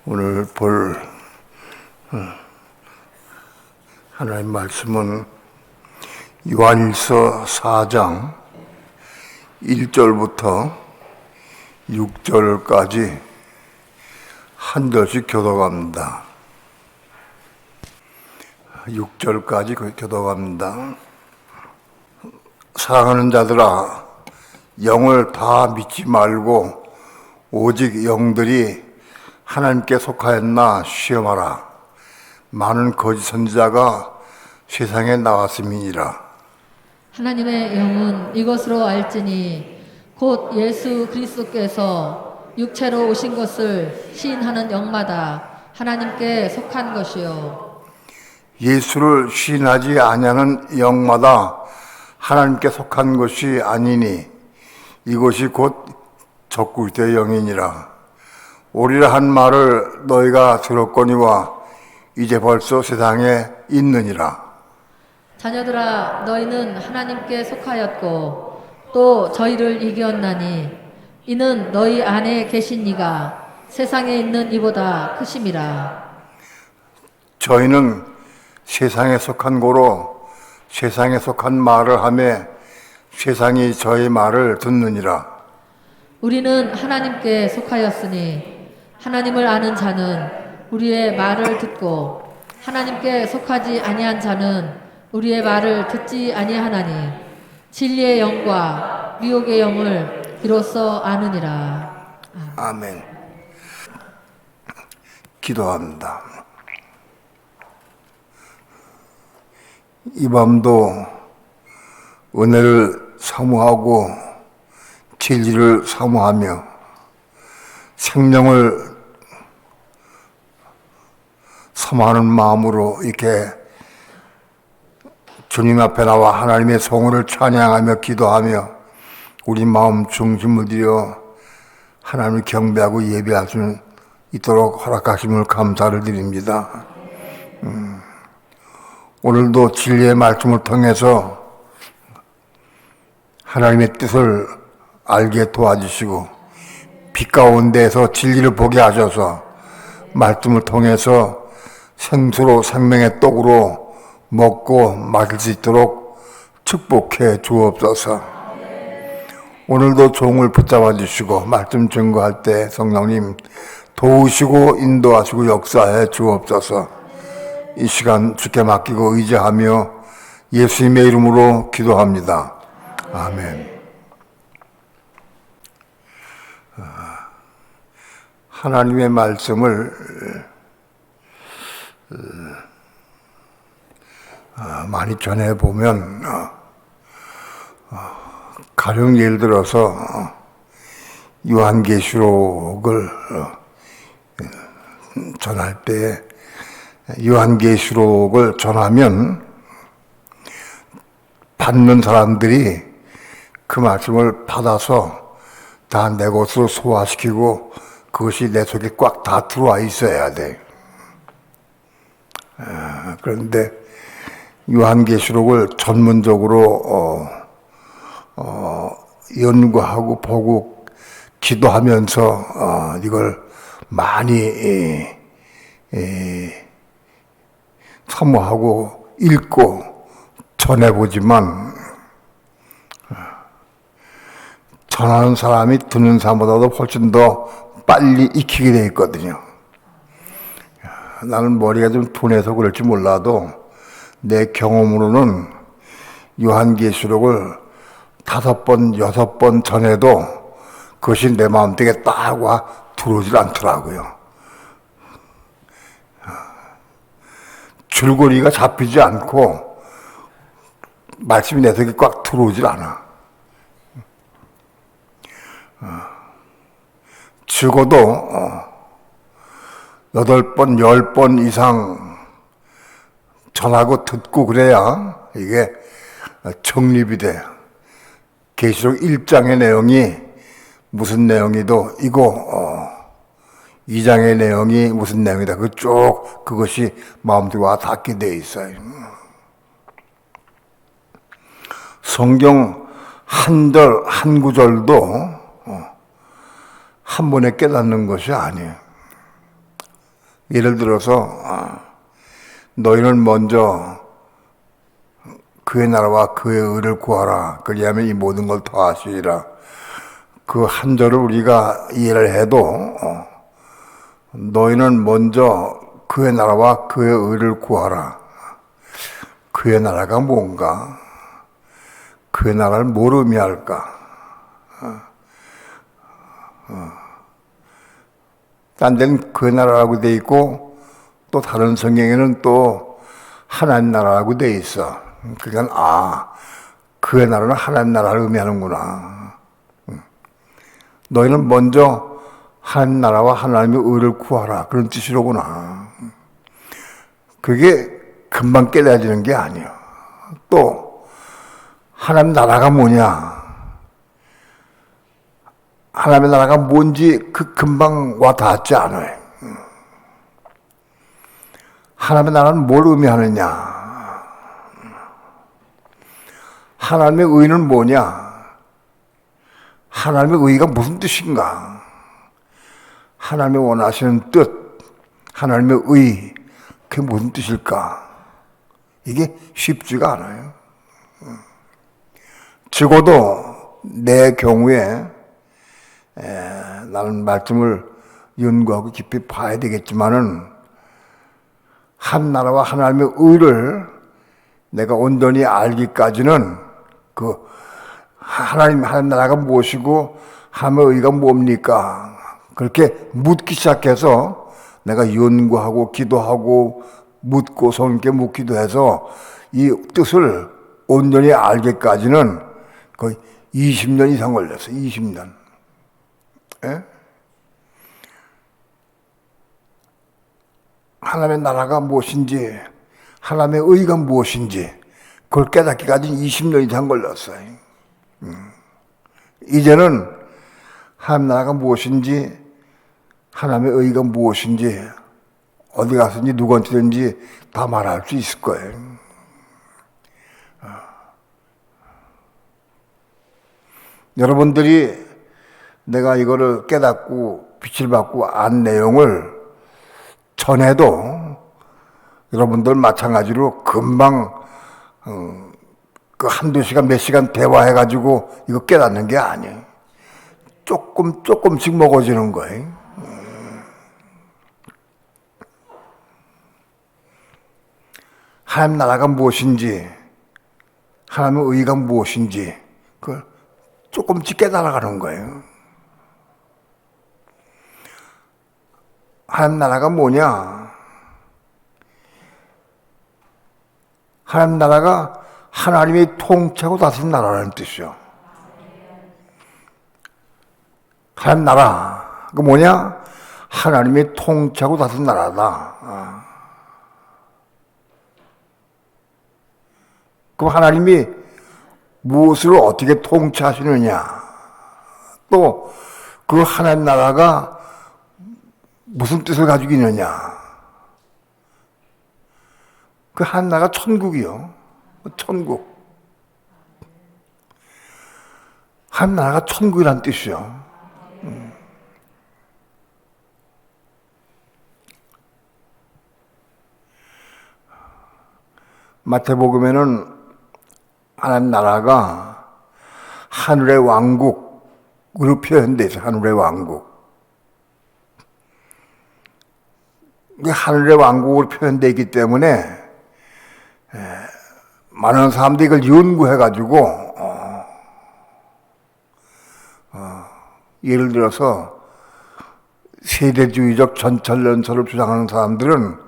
오늘 볼 하나님 말씀은 요한일서 4장 1절부터 6절까지 한 절씩 교독합니다. 6절까지 교독합니다. 사랑하는 자들아, 영을 다 믿지 말고 오직 영들이 하나님께 속하였나 시험하라. 많은 거짓 선지자가 세상에 나왔음이니라. 하나님의 영은 이것으로 알지니 곧 예수 그리스도께서 육체로 오신 것을 시인하는 영마다 하나님께 속한 것이요, 예수를 시인하지 아니하는 영마다 하나님께 속한 것이 아니니 이것이 곧 적그리스도의 영이니라. 오리라 한 말을 너희가 들었거니와 이제 벌써 세상에 있느니라. 자녀들아, 너희는 하나님께 속하였고 또 저희를 이겼나니 이는 너희 안에 계신 이가 세상에 있는 이보다 크심이라. 저희는 세상에 속한 고로 세상에 속한 말을 하며 세상이 저희 말을 듣느니라. 우리는 하나님께 속하였으니 하나님을 아는 자는 우리의 말을 듣고 하나님께 속하지 아니한 자는 우리의 말을 듣지 아니하나니 진리의 영과 미혹의 영을 이로써 아느니라. 아멘. 기도합니다. 이 밤도 은혜를 사모하고 진리를 사모하며 생명을 사모하는 마음으로 이렇게 주님 앞에 나와 하나님의 성호를 찬양하며 기도하며 우리 마음 중심을 들여 하나님을 경배하고 예배할 수 있도록 허락하심을 감사를 드립니다. 오늘도 진리의 말씀을 통해서 하나님의 뜻을 알게 도와주시고 빛 가운데에서 진리를 보게 하셔서 말씀을 통해서 생수로 생명의 떡으로 먹고 마실 수 있도록 축복해 주옵소서. 오늘도 종을 붙잡아 주시고 말씀 증거할 때 성령님 도우시고 인도하시고 역사해 주옵소서. 이 시간 주께 맡기고 의지하며 예수님의 이름으로 기도합니다. 아멘. 하나님의 말씀을 많이 전해보면 가령 예를 들어서 요한계시록을 전할 때 요한계시록을 전하면 받는 사람들이 그 말씀을 받아서 다 내 것으로 소화시키고 그것이 내 속에 꽉 다 들어와 있어야 돼. 그런데 요한계시록을 전문적으로 연구하고 보고 기도하면서 이걸 많이 사모하고 읽고 전해보지만 전하는 사람이 듣는 사람보다도 훨씬 더 빨리 익히게 되어 있거든요. 나는 머리가 좀 둔해서 그럴지 몰라도 내 경험으로는 요한계시록을 5번, 6번 전해도 그것이 내 마음속에 딱 와 들어오질 않더라고요. 줄거리가 잡히지 않고 말씀이 내 속에 꽉 들어오질 않아. 적어도 8번, 10번 이상 전하고 듣고 그래야 이게 정립이 돼. 계시록 1장의 내용이 무슨 내용이도 이거 2장의 내용이 무슨 내용이다. 그것이 마음속에 와 닿게 돼 있어요. 성경 한 절, 한 구절도 한 번에 깨닫는 것이 아니에요. 예를 들어서 너희는 먼저 그의 나라와 그의 의를 구하라. 그리하면 이 모든 걸 더하시리라. 그 한 절을 우리가 이해를 해도 너희는 먼저 그의 나라와 그의 의를 구하라. 그의 나라가 뭔가? 그의 나라를 뭘 의미할까? 딴 데는 그의 나라라고 돼 있고 또 다른 성경에는 또 하나님 나라라고 돼 있어. 그러니까 그의 나라는 하나님 나라를 의미하는구나. 너희는 먼저 하나님 나라와 하나님의 의를 구하라. 그런 뜻이로구나. 그게 금방 깨달아지는 게 아니야. 또 하나님 나라가 뭐냐? 하나님의 나라가 뭔지 금방 와 닿지 않아요. 하나님의 나라는 뭘 의미하느냐? 하나님의 의는 뭐냐? 하나님의 의가 무슨 뜻인가? 하나님의 원하시는 뜻, 하나님의 의, 그게 무슨 뜻일까? 이게 쉽지가 않아요. 적어도 내 경우에 나는 말씀을 연구하고 깊이 봐야 되겠지만은 한 나라와 하나님의 의를 내가 온전히 알기까지는 그 하나님 나라가 무엇이고 하나님의 의가 뭡니까? 그렇게 묻기 시작해서 내가 연구하고 기도하고 묻고 성령께 묻기도 해서 이 뜻을 온전히 알기까지는 거의 20년 이상 걸렸어요. 20년. 예? 하나님의 나라가 무엇인지, 하나님의 의가 무엇인지, 그걸 깨닫기까지 20년 이상 걸렸어요. 이제는 하나님 나라가 무엇인지, 하나님의 의가 무엇인지, 어디 가서든지 누구한테든지 다 말할 수 있을 거예요. 여러분들이 내가 이거를 깨닫고 빛을 받고 안 내용을 전해도 여러분들 마찬가지로 금방 그 한두 시간 몇 시간 대화해가지고 이거 깨닫는 게 아니에요. 조금씩 먹어지는 거예요. 하나님 나라가 무엇인지, 하나님의 의가 무엇인지 그걸 조금씩 깨달아가는 거예요. 하나님 나라가 뭐냐? 하나님 나라가 하나님이 통치하고 다스리는 나라라는 뜻이죠. 하나님 나라, 그 뭐냐? 하나님이 통치하고 다스리는 나라다. 그럼 하나님이 무엇을 어떻게 통치하시느냐? 또 그 하나님 나라가 무슨 뜻을 가지고 있느냐? 그 하나님 나라가 천국이요. 천국. 하나님 나라가 천국이란 뜻이요. 마태복음에는 하나님 나라가 하늘의 왕국으로 표현되어 있어요. 하늘의 왕국. 하늘의 왕국으로 표현되어 있기 때문에 많은 사람들이 이걸 연구해가지고 예를 들어서 세대주의적 전철연설을 주장하는 사람들은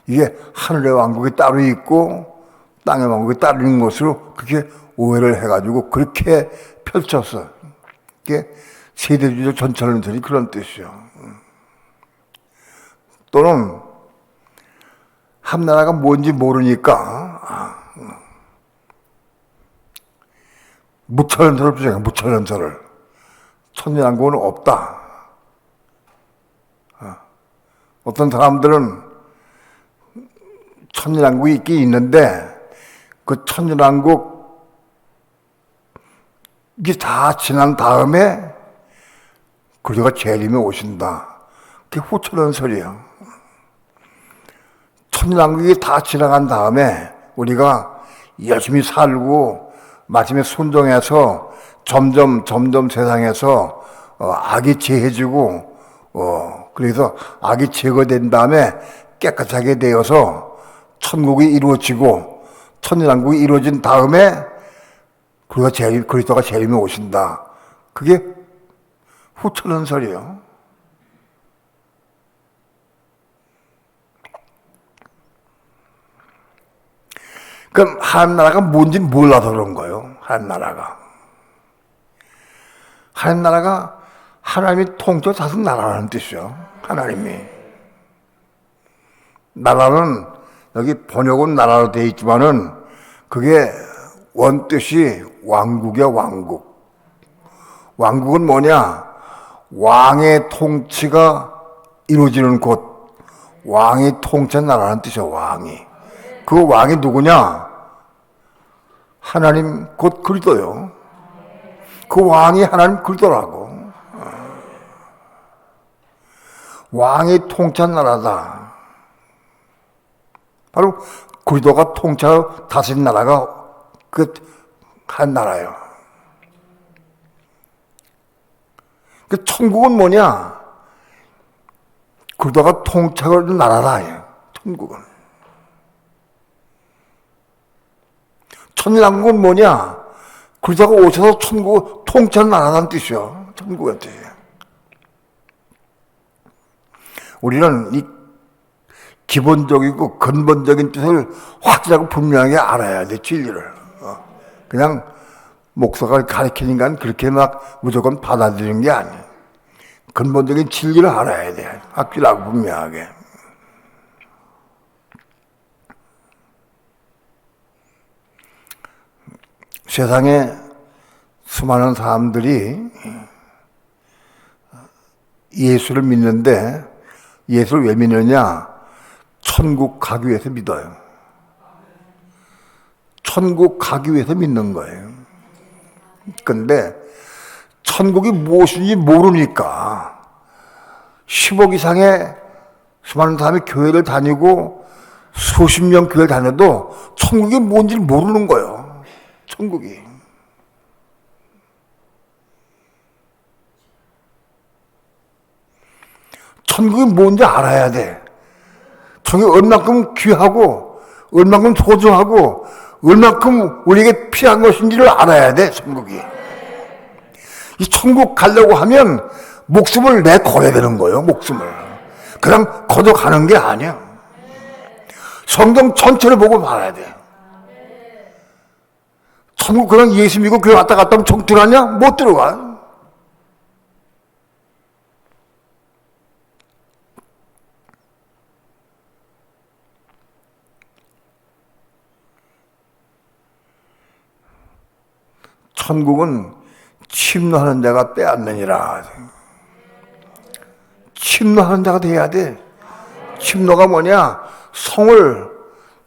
이게 하늘의 왕국이 따로 있고 땅의 왕국이 따로 있는 것으로 그렇게 오해를 해가지고 그렇게 펼쳤어. 이게 세대주의적 전철연설이 그런 뜻이죠. 또는 한나라가 뭔지 모르니까 무천연설을 주장해. 무천연설을. 천년왕국은 없다. 어떤 사람들은 천년왕국이 있긴 있는데 그 천년왕국이 다 지난 다음에 그리가 재림에 오신다. 그게 호천연설이야. 천년왕국이 다 지나간 다음에 우리가 열심히 살고 마침에 순종해서 점점 세상에서 악이 제해지고 그래서 악이 제거된 다음에 깨끗하게 되어서 천국이 이루어지고 천년왕국이 이루어진 다음에 그리스도가 재림에 오신다. 그게 후천언설이에요. 그럼 하나님 나라가 뭔지 몰라서 그런 거예요. 하나님 나라가 하나님이 통째로 다스린 나라라는 뜻이죠. 하나님이. 나라는 여기 번역은 나라로 되어 있지만은 그게 원뜻이 왕국이야, 왕국. 왕국은 뭐냐? 왕의 통치가 이루어지는 곳. 왕이 통치한 나라라는 뜻이야, 왕이. 그 왕이 누구냐? 하나님 곧 그리스도요. 그 왕이 하나님 그리스도라고. 왕이 통치한 나라다. 바로 그리스도가 통치하고 다스린 나라가 그 한 나라예요. 그 천국은 뭐냐? 그리스도가 통치하고 있는 나라다. 천국은. 천년왕국은 뭐냐? 그리스도가 오셔서 천국을 통치하는 나라라는 뜻이요. 천국의 뜻. 우리는 이 기본적이고 근본적인 뜻을 확실하고 분명하게 알아야 돼, 진리를. 그냥 목사가 가르치니까 그렇게 막 무조건 받아들이는 게 아니야. 근본적인 진리를 알아야 돼, 확실하고 분명하게. 세상에 수많은 사람들이 예수를 믿는데 예수를 왜 믿느냐? 천국 가기 위해서 믿어요. 천국 가기 위해서 믿는 거예요. 근데 천국이 무엇인지 모르니까 10억 이상의 수많은 사람이 교회를 다니고 수십 년 교회를 다녀도 천국이 뭔지 모르는 거예요. 천국이. 천국이 뭔지 알아야 돼. 천국이 얼마큼 귀하고 얼마큼 소중하고 얼마큼 우리에게 필요한 것인지를 알아야 돼. 천국이. 이 천국 가려고 하면 목숨을 내걸어야 되는 거예요. 목숨을. 그냥 거저 가는 게 아니야. 성경 전체를 보고 말아야 돼. 천국 그냥 예수 믿고 교회 왔다 갔다 하면 천국 들어가냐? 못 들어가. 천국은 침노하는 자가 빼앗느니라. 침노하는 자가 돼야 돼. 침노가 뭐냐? 성을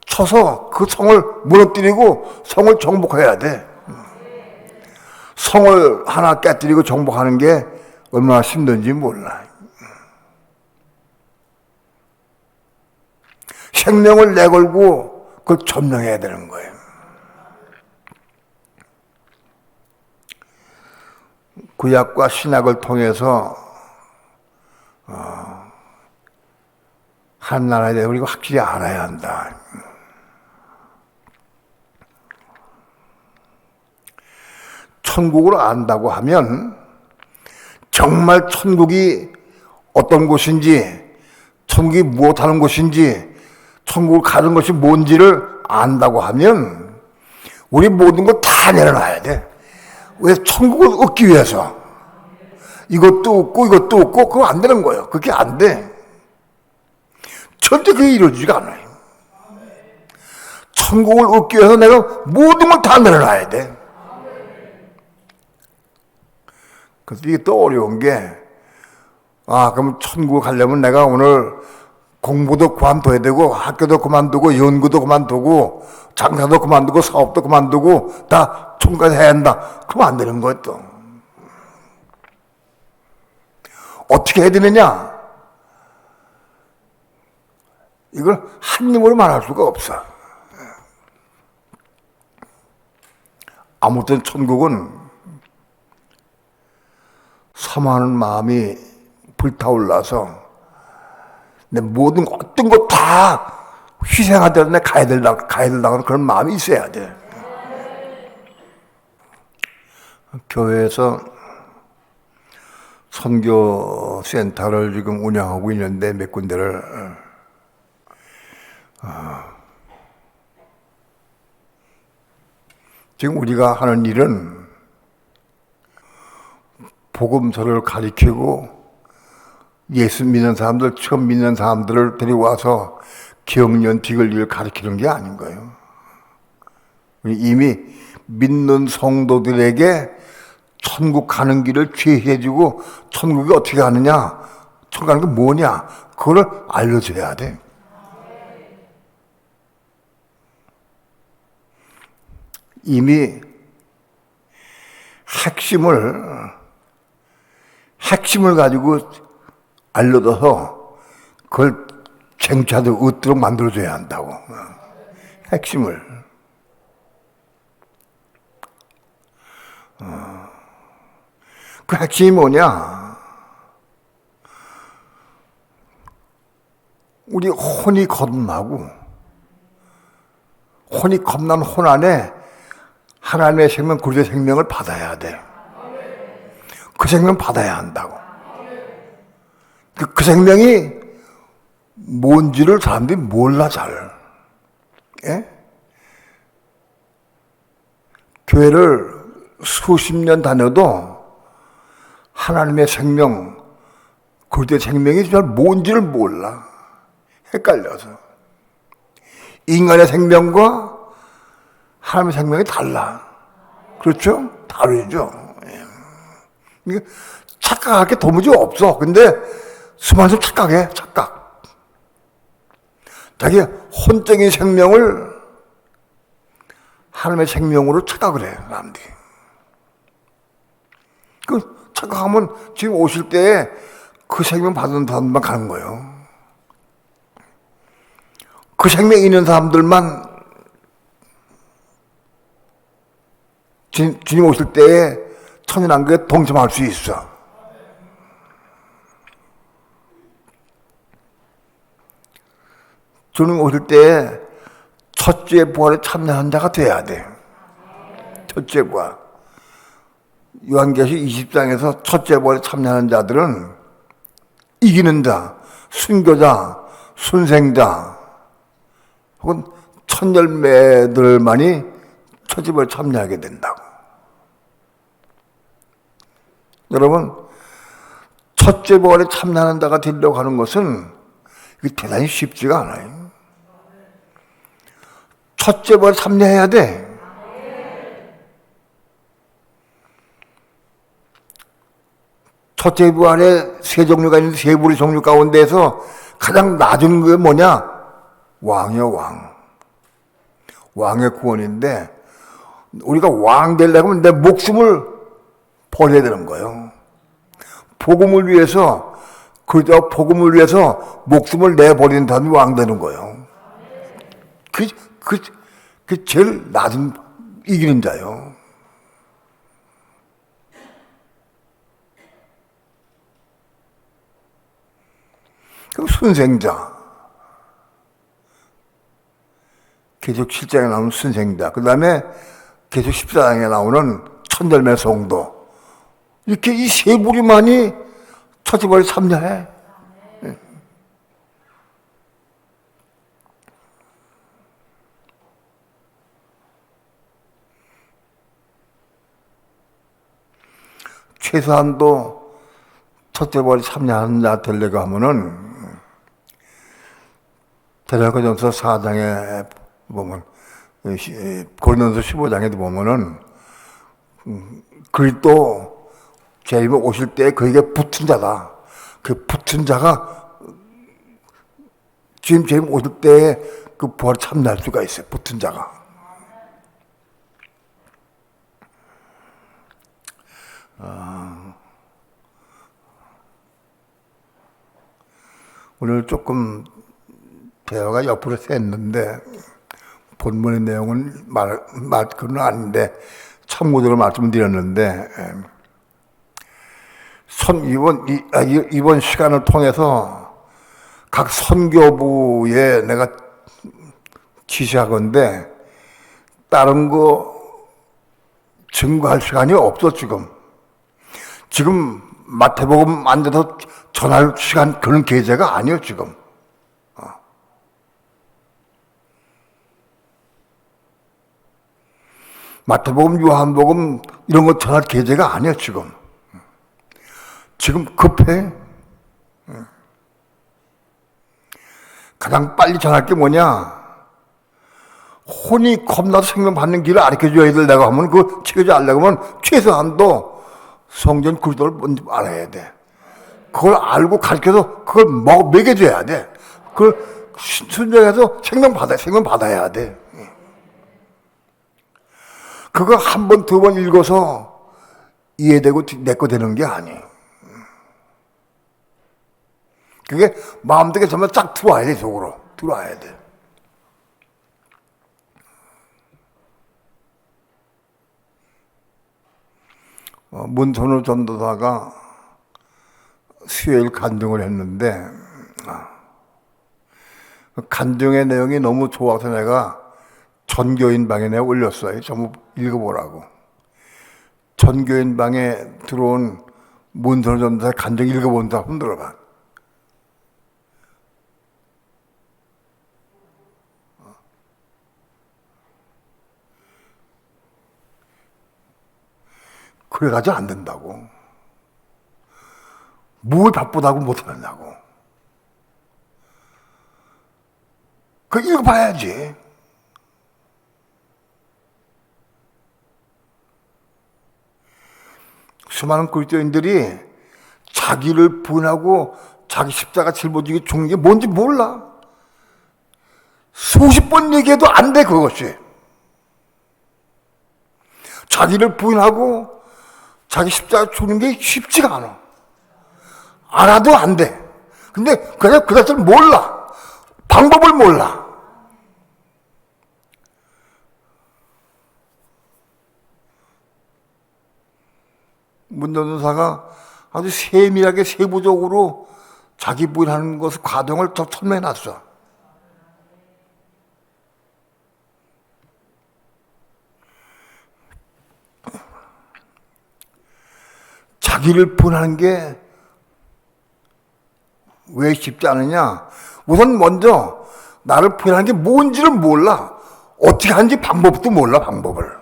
쳐서 그 성을 무너뜨리고 성을 정복해야 돼. 성을 하나 깨뜨리고 정복하는 게 얼마나 힘든지 몰라. 생명을 내걸고 그걸 점령해야 되는 거예요. 구약과 신약을 통해서 한 나라에 대해 우리가 확실히 알아야 한다. 천국을 안다고 하면 정말 천국이 어떤 곳인지, 천국이 무엇하는 곳인지, 천국을 가는 것이 뭔지를 안다고 하면 우리 모든 거 다 내려놔야 돼. 왜? 천국을 얻기 위해서. 이것도 얻고 이것도 얻고 그거 안 되는 거예요. 그게 안 돼. 절대 그게 이루어지지가 않아요. 천국을 얻기 위해서 내가 모든 걸 다 내려놔야 돼. 그래서 이게 또 어려운 게, 그럼 천국 가려면 내가 오늘 공부도 그만둬야 되고, 학교도 그만두고, 연구도 그만두고, 장사도 그만두고, 사업도 그만두고, 다 천국까지 해야 한다. 그러면 안 되는 거예요, 또. 어떻게 해야 되느냐? 이걸 한 입으로 말할 수가 없어. 아무튼 천국은 사모하는 마음이 불타올라서 내 모든 어떤 것 다 희생하더라도 내 가야 된다는 그런 마음이 있어야 돼. 교회에서 선교센터를 지금 운영하고 있는데 몇 군데를 지금 우리가 하는 일은 복음서를 가리키고 예수 믿는 사람들, 처음 믿는 사람들을 데려와서 기억년 디귿을 가리키는 게 아닌 거예요. 이미 믿는 성도들에게 천국 가는 길을 제시해주고 천국이 어떻게 가느냐, 천국 가는 게 뭐냐, 그걸 알려줘야 돼. 이미 핵심을 가지고 알려줘서 그걸 쟁취하듯 얻도록 만들어줘야 한다고. 핵심을. 그 핵심이 뭐냐? 우리 혼이 거듭나고 혼이 겁난 혼 안에 하나님의 생명, 그리스도의 생명을 받아야 돼. 그 생명 받아야 한다고. 그 생명이 뭔지를 사람들이 몰라 잘. 예? 교회를 수십 년 다녀도 하나님의 생명, 그리스도의 생명이 잘 뭔지를 몰라. 헷갈려서. 인간의 생명과 하나님의 생명이 달라. 그렇죠? 다르죠. 예. 착각할 게 도무지 없어. 근데 수많은 사람 착각해. 착각. 자기 혼적인 생명을 하나님의 생명으로 착각을 해. 사람들이. 그 착각하면 지금 오실 때에 그 생명 받은 사람만 가는 거예요. 그 생명 있는 사람들만 주님 오실 때에 천연한국에 동참할 수 있어. 주님 오실 때에 첫째 부활에 참여한 자가 돼야 돼. 첫째 부활. 요한계시 20장에서 첫째 부활에 참여하는 자들은 이기는 자, 순교자, 순생자 혹은 천열매들만이 첫째 부활에 참여하게 된다고. 여러분, 첫째 부활에 참여하는 자가 되려고 하는 것은 이게 대단히 쉽지가 않아요. 첫째 부활에 참여해야 돼. 첫째 부활에 세 종류가 있는데 세 부의 종류 가운데서 가장 낮은 게 뭐냐? 왕이요, 왕. 왕의 구원인데 우리가 왕 되려면 내 목숨을 버려야 되는 거예요. 복음을 위해서, 그저 복음을 위해서 목숨을 내버리는 사람이 왕 되는 거예요. 그 제일 낮은 이기는 자요. 그럼 순생자. 계속 7장에 나오는 순생자. 그 다음에 계속 14장에 나오는 천열매 성도. 이렇게 이 세 부류만이 첫째 부활에 참여해. 최소한도 첫째 부활에 참여하는 자 되려고 하면은 데살로니가전서 4장에 보면 고린도전서 15장에도 보면은 그리스도 주님이 오실 때 그에게 붙은 자다. 그 붙은 자가 지금 주님 오실 때에 그 부활에 참여할 수가 있어요. 붙은 자가. 오늘 조금 대화가 옆으로 샜는데 본문의 내용은 그건 아닌데 참고적으로 말씀드렸는데 이번 시간을 통해서 각 선교부에 내가 지시하건데 다른 거 증거할 시간이 없어. 지금 마태복음 앉아서 전할 시간 그런 계제가 아니에요. 지금 마태복음, 요한복음 이런 거 전할 계제가 아니에요. 지금 급해. 가장 빨리 전할 게 뭐냐? 혼이 겁나서 생명 받는 길을 알려줘야 될 내가 하면 그거 책임져 알려고 하면 최소한도 성전 그리스도를 먼저 알아야 돼. 그걸 알고 가르쳐서 그걸 먹여줘야 돼. 그걸 순종해서 생명 받아야 돼. 그거 한 번, 두 번 읽어서 이해되고 내 거 되는 게 아니에요. 그게 마음속에 정말 쫙 들어와야 돼, 속으로. 들어와야 돼. 문선우 전도사가 수요일 간증을 했는데, 간증의 내용이 너무 좋아서 내가 전교인 방에 내가 올렸어요. 전부 읽어보라고. 전교인 방에 들어온 문선우 전도사 간증 읽어본 사람 들어봐. 그래가지고 안 된다고. 뭘 바쁘다고 못하느냐고. 그거 읽어봐야지. 수많은 그리스도인들이 자기를 부인하고 자기 십자가 짊어지기 죽는 게 뭔지 몰라. 수십 번 얘기해도 안 돼, 그것이. 자기를 부인하고 자기 십자가 죽는 게 쉽지가 않아. 알아도 안 돼. 근데 그냥 그것을 몰라. 방법을 몰라. 문전도사가 아주 세밀하게 세부적으로 자기 부인하는 것을 과정을 설명해놨어. 자기를 부인하는 게 왜 쉽지 않으냐? 우선 먼저 나를 부인하는 게 뭔지를 몰라. 어떻게 하는지 방법도 몰라, 방법을.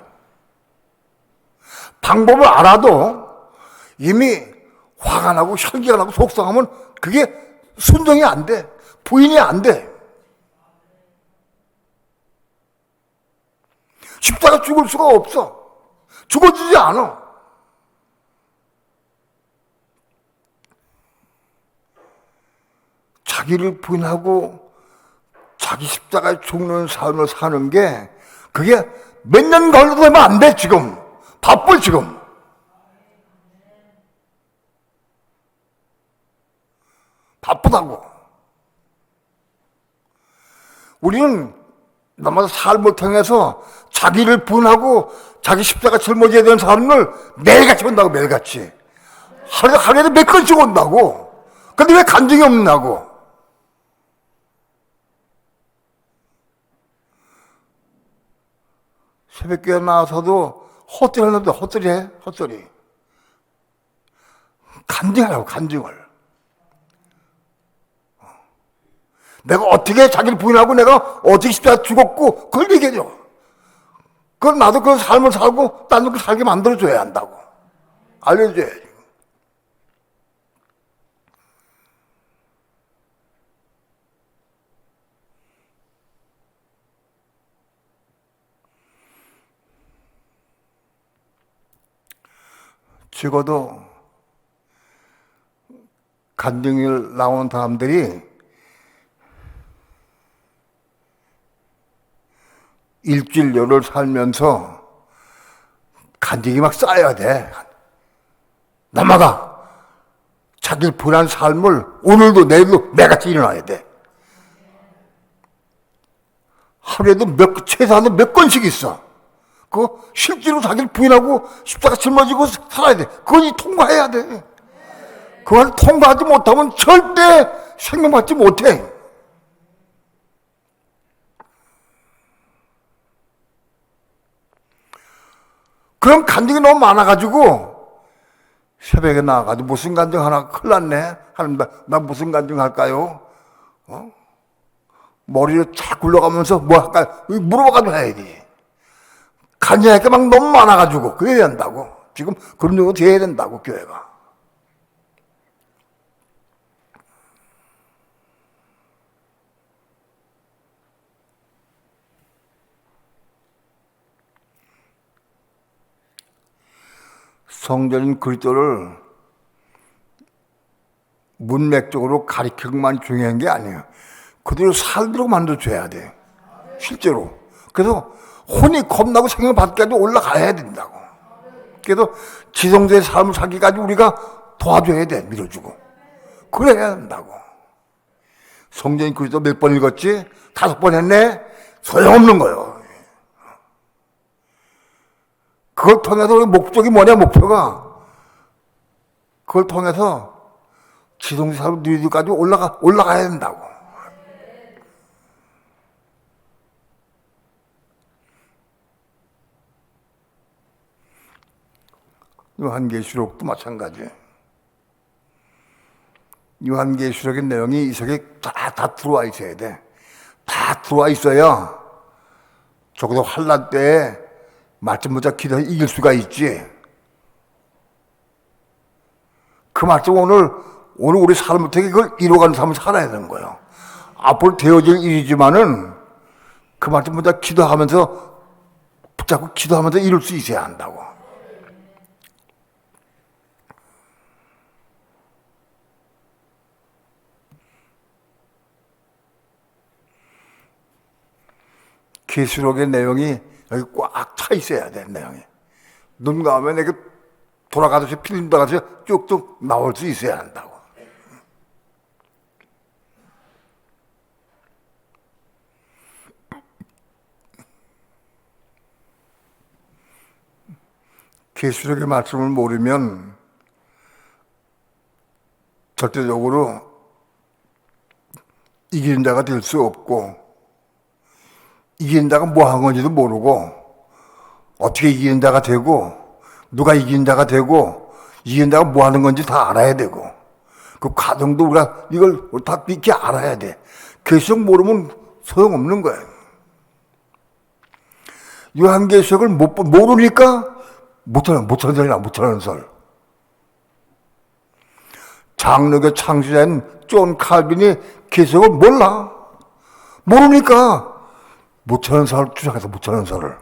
방법을 알아도 이미 화가 나고 혈기가 나고 속상하면 그게 순종이 안 돼. 부인이 안 돼. 십자가 죽을 수가 없어. 죽어지지 않아. 자기를 부인하고 자기 십자가에 죽는 삶을 사는 게 그게 몇 년 걸려도 되면 안 돼. 지금 바빠. 지금 바쁘다고. 우리는 남아서 삶을 통해서 자기를 부인하고 자기 십자가 짊어져야 되는 삶을 매일같이 본다고. 매일같이 하루에도 몇 건씩 온다고. 근데 왜 간증이 없냐고. 새벽교회 나와서도 헛소리 하는데 헛소리. 간증하라고, 간증을. 내가 어떻게 자기를 부인하고 내가 어떻게 십자가 죽었고 그걸 얘기해줘. 그걸 나도 그 삶을 살고 딴 놈을 살게 만들어줘야 한다고. 알려줘야지. 적어도 간증일 나온 사람들이 일주일 열흘 살면서 간증이 막 쌓여야 돼. 남아가 자기를 불안한 삶을 오늘도 내일도 매같이 일어나야 돼. 하루에도 최소한 몇 건씩 있어. 그거 실제로 자기를 부인하고 십자가 짊어지고 살아야 돼. 그건 통과해야 돼. 그걸 통과하지 못하면 절대 생명받지 못해. 그런 간증이 너무 많아가지고 새벽에 나와가지고 무슨 간증 하나 큰일 났네. 하나님, 나 무슨 간증 할까요? 머리를 쫙 굴러가면서 뭐 할까요? 물어봐가지고 해야지. 간증할 게 막 너무 많아가지고 그래야 된다고. 지금 그런 정도 돼야 된다고, 교회가. 성전인 그리스도를 문맥적으로 가리키기만 중요한 게 아니에요. 그대로 살도록 만들어줘야 돼. 실제로. 그래서 혼이 겁나고 생명 받기까지 올라가야 된다고. 그래서 지성자의 삶을 살기까지 우리가 도와줘야 돼. 밀어주고. 그래야 된다고. 성전인 그리스도 몇 번 읽었지? 5번 했네? 소용없는 거예요. 그걸 통해서 우리 목적이 뭐냐, 목표가. 그걸 통해서 지성자 삶을 누리기까지 올라가야 된다고. 요한계시록도 마찬가지. 요한계시록의 내용이 이 속에 다 들어와 있어야 돼. 다 들어와 있어야 적어도 환난 때에 말씀 보자 기도해 이길 수가 있지. 그 말씀 오늘 우리 삶부터 그걸 이루어가는 삶을 살아야 되는 거예요. 앞으로 되어질 일이지만은 그 말씀 보자 기도하면서 붙잡고 기도하면서 이룰 수 있어야 한다고. 계시록의 내용이 여기 꽉 차 있어야 돼, 내용이. 눈 감으면 이렇게 돌아가듯이 필름 돌아가듯이 쭉쭉 나올 수 있어야 한다고. 계시록의 말씀을 모르면 절대적으로 이기는 자가 될 수 없고, 이기는 자가 뭐 한 건지도 모르고, 어떻게 이기는 자가 되고, 누가 이기는 자가 되고, 이기는 자가 뭐 하는 건지 다 알아야 되고, 그 과정도 우리가 이걸 다 믿게 알아야 돼. 계시록 모르면 소용없는 거야. 요한계시록을 모르니까 못하는 소리나 못하는 설. 장로교 창시자인 존 칼빈이 계시록을 몰라. 모르니까 못하는 설을 주장해서 못하는 설을.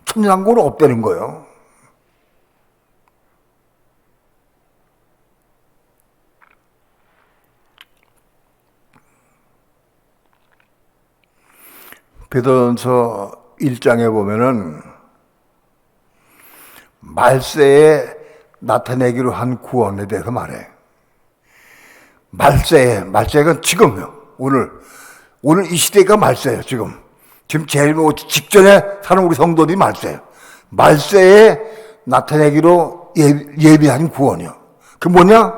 천년왕국은 없다는 거예요. 베드로전서 1장에 보면은 말세에 나타내기로 한 구원에 대해서 말해. 말세가 지금요. 오늘 이 시대가 말세예요. 지금 제일 직전에 사는 우리 성도들이 말세예요. 말세에 나타내기로 예비한 구원이요. 그 뭐냐?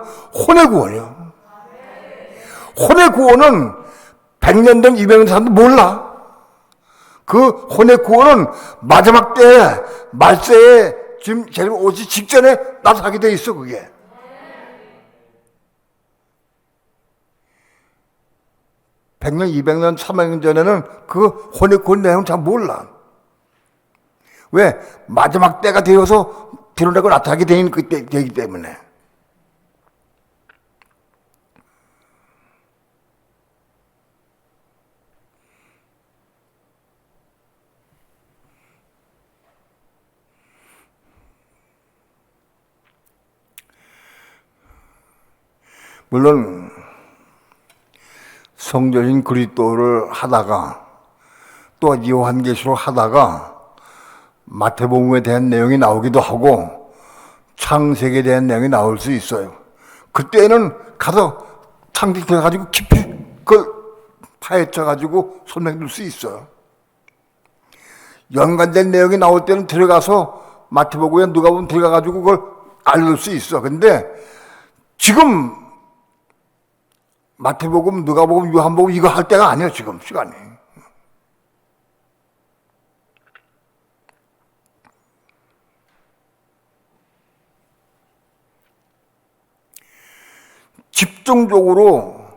혼의 구원이요. 혼의 구원은 100년 된 200년 된 사람도 몰라. 그 혼의 구원은 마지막 때 말세에 지금 제일 오기 직전에 나타나게 돼 있어. 그게. 백 년, 200년, 300년 전에는 그 혼의 구원 내용 잘 몰라. 왜? 마지막 때가 되어서 드러내고 나타나게 되기 때문에. 물론 성전인 그리스도를 하다가 또 요한계시록 하다가 마태복음에 대한 내용이 나오기도 하고 창세기에 대한 내용이 나올 수 있어요. 그때는 가서 상징해가지고 깊이 그걸 파헤쳐가지고 설명해 줄 수 있어요. 연관된 내용이 나올 때는 들어가서 마태복음에 누가복음 들어가가지고 그걸 알려줄 수 있어. 근데 지금 마태복음, 누가복음, 요한복음 이거 할 때가 아니에요. 지금 시간이. 집중적으로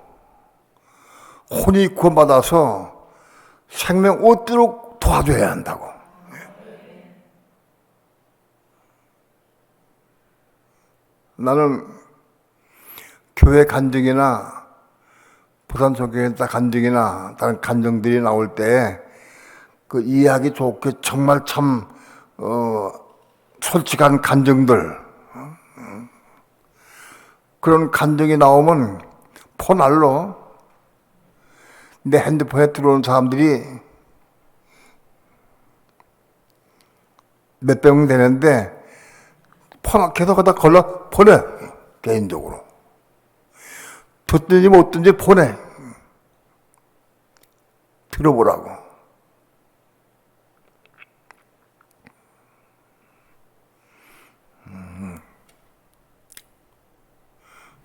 혼이 구원받아서 생명 얻도록 도와줘야 한다고. 나는 교회 간증이나 부산성교회 간증이나 다른 간증들이 나올 때 그 이해하기 좋게 정말 참 솔직한 간증들, 그런 간증이 나오면 포날로 내 핸드폰에 들어오는 사람들이 몇백 명 되는데 계속 하다 걸러 보내. 개인적으로 듣든지 못 듣든지 보내. 들어보라고.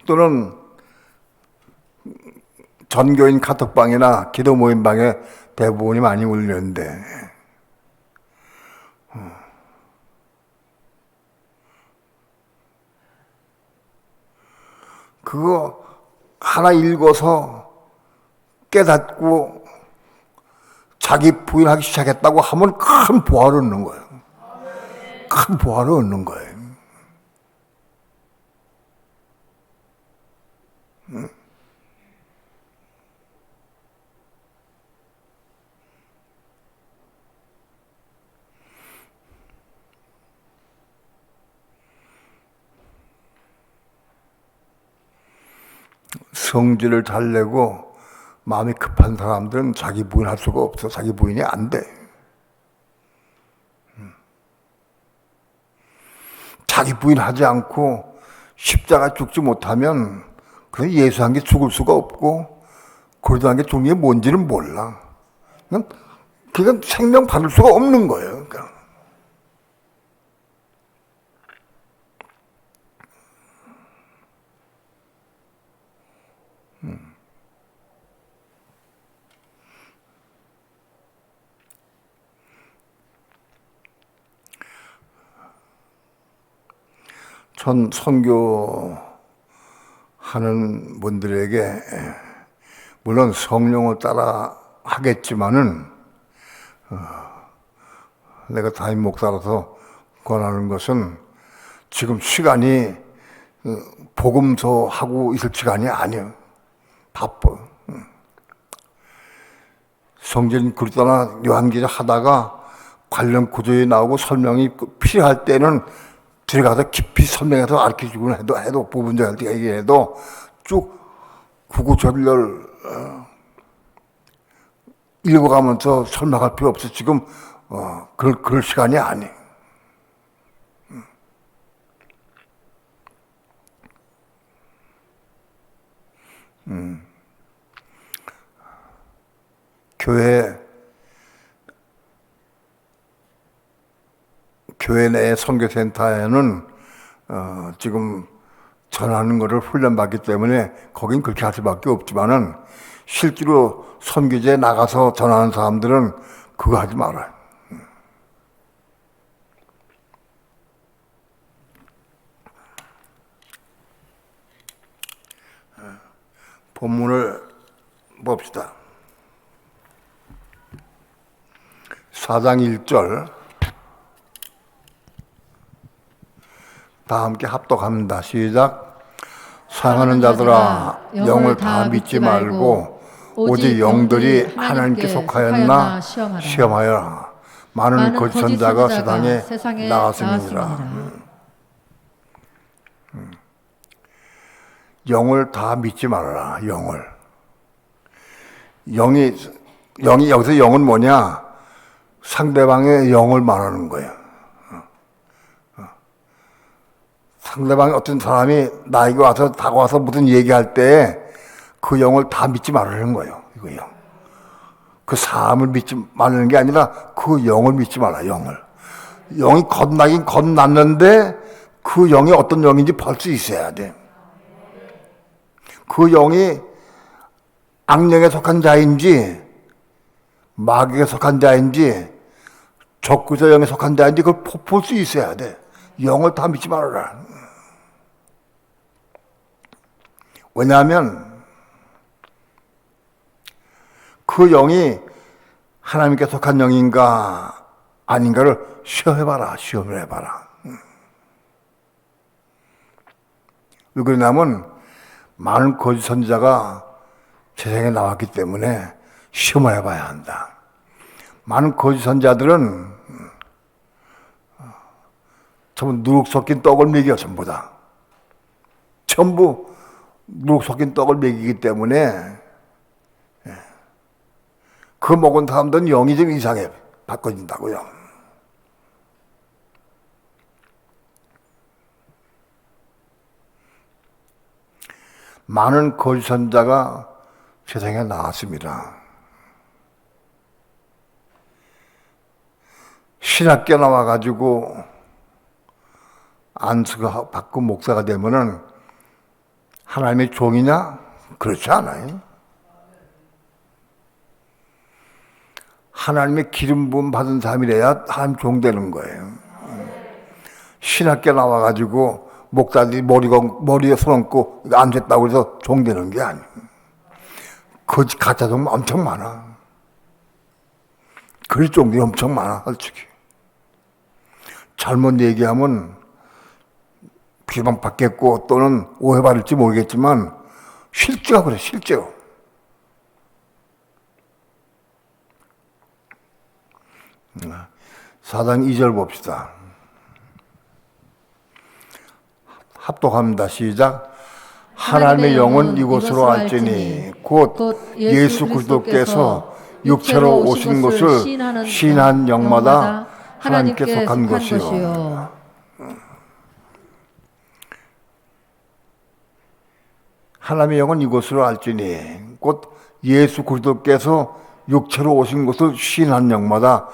또는 전교인 카톡방이나 기도 모임방에 대부분이 많이 울렸는데 그거 하나 읽어서 깨닫고 자기 부인하기 시작했다고 하면 큰 보화를 얻는 거예요. 큰 보화를 얻는 거예요. 성질을 잘 내고 마음이 급한 사람들은 자기 부인할 수가 없어. 자기 부인이 안 돼. 자기 부인하지 않고 십자가 죽지 못하면 그냥 예수한 게 죽을 수가 없고 그러한 게 죽는 게 뭔지는 몰라. 그냥 생명 받을 수가 없는 거예요. 그러니까. 전 선교하는 분들에게 물론 성령을 따라 하겠지만은 내가 담임 목사로서 권하는 것은 지금 시간이 복음서 하고 있을 시간이 아니에요. 바빠. 성전 그리스도나 요한기자 하다가 관련 구조에 나오고 설명이 필요할 때는 들어가서 깊이 설명해서 가르쳐주곤 해도 부분적으로 얘기해도 쭉 구구절절 읽어가면서 설명할 필요 없어. 지금 그럴 시간이 아니에요. 교회 내 선교센터에는 지금 전하는 것을 훈련받기 때문에 거긴 그렇게 할 수밖에 없지만은 실제로 선교지에 나가서 전하는 사람들은 그거 하지 말아요. 본문을 봅시다. 4장 1절 다 함께 합독합니다. 시작. 사랑하는 자들아 영을 다 믿지 말고 오직 영들이 하나님께 속하였나 시험하여라. 많은 거짓 선자가 세상에 나왔음이니라. 영을 다 믿지 말아라. 영이 여기서 영은 뭐냐? 상대방의 영을 말하는 거예요. 상대방이 어떤 사람이 나에게 와서 다가와서 무슨 얘기할 때 그 영을 다 믿지 말라는 거예요. 이거요. 그 사람을 믿지 말라는 게 아니라 그 영을 믿지 말라. 영을. 영이 겁나긴 겁났는데 그 영이 어떤 영인지 볼 수 있어야 돼. 그 영이 악령에 속한 자인지 마귀에 속한 자인지 적그리스도 영에 속한 자인지 그걸 볼 수 있어야 돼. 영을 다 믿지 말아라. 왜냐하면 그 영이 하나님께 속한 영인가 아닌가를 시험해봐라. 시험을 해봐라. 왜 그러냐면 많은 거짓 선지자가 세상에 나왔기 때문에 시험을 해봐야 한다. 많은 거짓 선지자들은 전부 누룩 섞인 떡을 먹여. 전부 다. 전부 누룩 섞인 떡을 먹이기 때문에 그 먹은 사람들은 영이 좀 이상해 바꿔진다고요. 많은 거짓 선지자가 세상에 나왔습니다. 신학교 나와가지고 안수가 받고 목사가 되면은 하나님의 종이냐? 그렇지 않아요. 하나님의 기름 부음 받은 사람이래야 하나님 종 되는 거예요. 신학교 나와가지고 목사들이 머리에 손 얹고 안 됐다고 해서 종 되는 게 아니에요. 거짓 가짜 종 엄청 많아. 그리 종들이 엄청 많아, 솔직히. 잘못 얘기하면 비방 받겠고 또는 오해받을지 모르겠지만 실제가 그래, 실제로. 사장 2절 봅시다. 합독합니다. 시작. 하나님의 영은 이곳으로 알지니 곧 예수 그리스도께서 육체로 오신 것을 시인한 영마다 하나님께 속한 것이요. 하나님의 영은 이곳으로 알지니 곧 예수 그리스도께서 육체로 오신 것을 시인한 영마다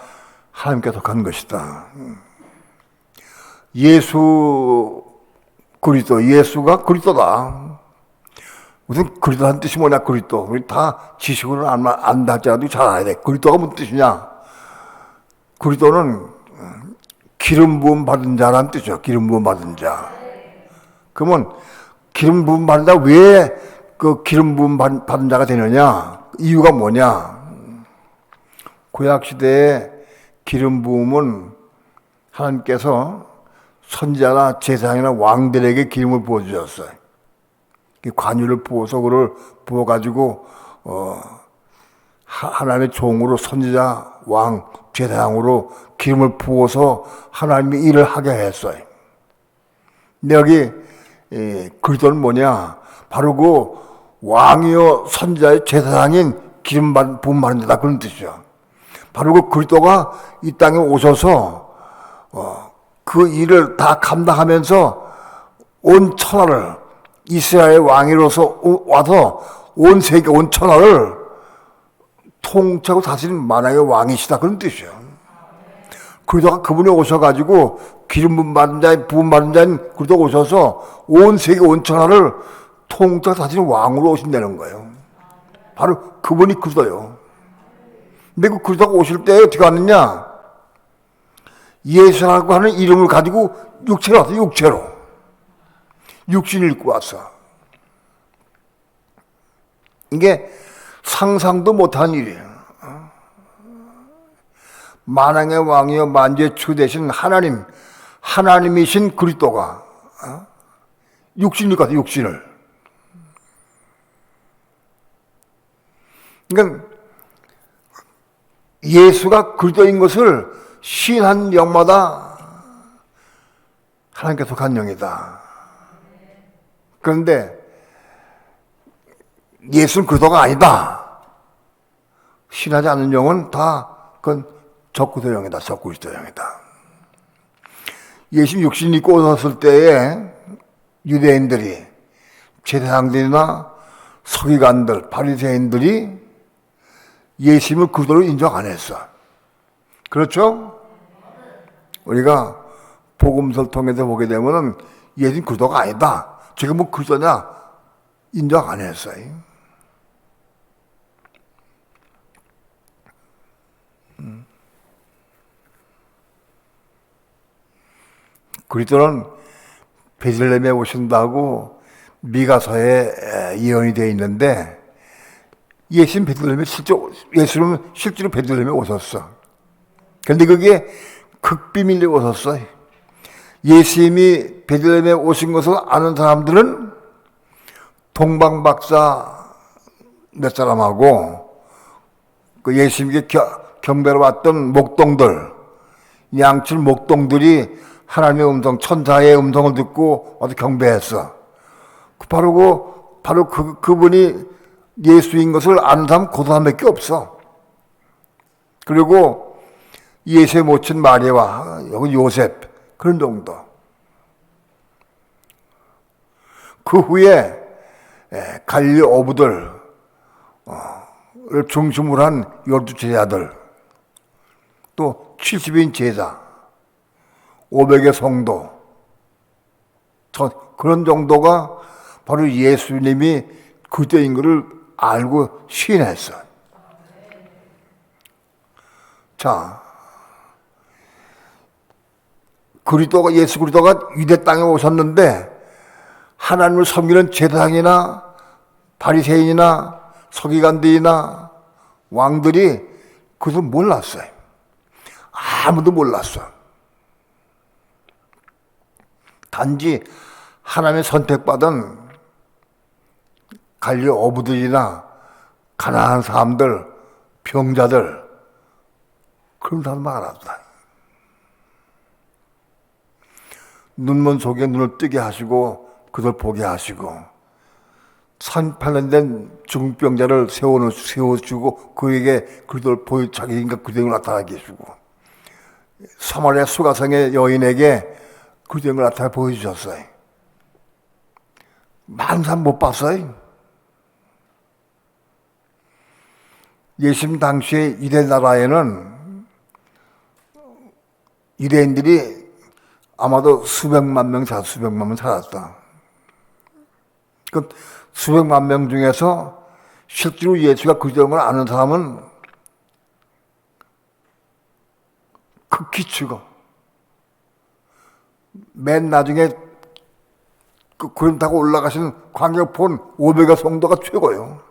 하나님께 속한 것이다. 예수 그리스도, 예수가 그리스도다. 무슨 그리스도란 뜻이 뭐냐, 그리스도. 우리 다 지식으로 안다 할지라도 잘 알아야 돼. 그리스도가 무슨 뜻이냐? 그리스도는 기름 부음 받은 자라는 뜻이죠. 기름 부음 받은 자. 그러면 기름 부음 받은 자 왜 그 기름 부음 받은 자가 되느냐? 이유가 뭐냐? 구약 시대에 기름 부음은 하나님께서 선지자나 제사장이나 왕들에게 기름을 부어주셨어요. 관유를 부어서 그걸 부어가지고 하나님의 종으로 선지자, 왕, 제사장으로 기름을 부어서 하나님의 일을 하게 했어요. 근데 여기 그리스도는 뭐냐? 바로 그 왕이요 선지자의 제사장인 기름 부음 받은 자다, 그런 뜻이죠. 바로 그 그리스도가 이 땅에 오셔서 그 일을 다 감당하면서 온 천하를 이스라엘 왕으로서 와서 온 세계, 온 천하를 통치하고 다스리는 만왕의 왕이시다, 그런 뜻이에요. 그러다가 그분이 오셔가지고 기름 부음 받은 자인, 부음 받은 자인 그리스도가 오셔서 온 세계, 온 천하를 통치하고 다스리는 왕으로 오신다는 거예요. 바로 그분이 그리스도예요. 근데 그 그리스도가 오실 때 어떻게 왔느냐? 예수라고 하는 이름을 가지고 육체로 왔어, 육체로. 육신을 입고 왔어. 이게 상상도 못한 일이에요. 만왕의 왕이여 만주의 주 되신 하나님이신 그리스도가 육신을 입고 왔어, 육신을. 그러니까 예수가 그리스도인 것을 시인한 영마다 하나님께 속한 영이다. 그런데 예수는 그리스도가 아니다. 시인하지 않는 영은 다 그건 적그리스도 영이다. 적그리스도 영이다. 예수 육신 입고 오셨을 때에 유대인들이 제사장들이나 서기관들, 바리새인들이 예수님을 그리스도로 인정 안 했어. 그렇죠? 우리가 복음서를 통해서 보게 되면은 예수님 그리스도가 아니다. 지금 뭐 그리스도냐? 인정 안 했어요. 그리스도는 베들레헴에 오신다고 미가서에 예언이 되어 있는데 예수님 실제로 베들레헴에 오셨어. 그런데 그게 극비밀리에 오셨어. 예수님이 베들레헴에 오신 것을 아는 사람들은 동방박사 몇 사람하고 그 예수님께 경배로 왔던 목동들, 양칠 목동들이 하나님의 음성, 천사의 음성을 듣고 와서 경배했어. 바로 그분이 예수인 것을 아는 사람 그 사람밖에 없어. 그리고 예수의 모친 마리아와 여기 요셉 그런 정도. 그 후에 갈릴리 어부들을 중심으로 한 12 제자들, 또 70인 제자, 500의 성도, 그런 정도가 바로 예수님이 그때인 것을 알고 시인했어. 자, 예수 그리스도가 유대 땅에 오셨는데 하나님을 섬기는 제사장이나 바리새인이나 서기관들이나 왕들이 그것을 몰랐어요. 아무도 몰랐어. 단지 하나님의 선택받은 갈릴리 어부들이나 가난한 사람들, 병자들, 그런 사람만 알았다. 눈먼 속에 눈을 뜨게 하시고 그들 보게 하시고 38년 된 중병자를 세워주고 그에게 그들 자기인가 그대로 나타나게 해주고 사마리아 수가성의 여인에게 그대로 나타나 보여주셨어요. 많은 사람 못 봤어요. 예수님 당시에 이스라엘 나라에는 유대인들이 아마도 수백만 명 살았다. 그 수백만 명 중에서 실제로 예수가 그리스도인 걸 아는 사람은 극히 적어. 맨 나중에 그 구름 타고 올라가신 광역 본 500의 성도가 최고예요.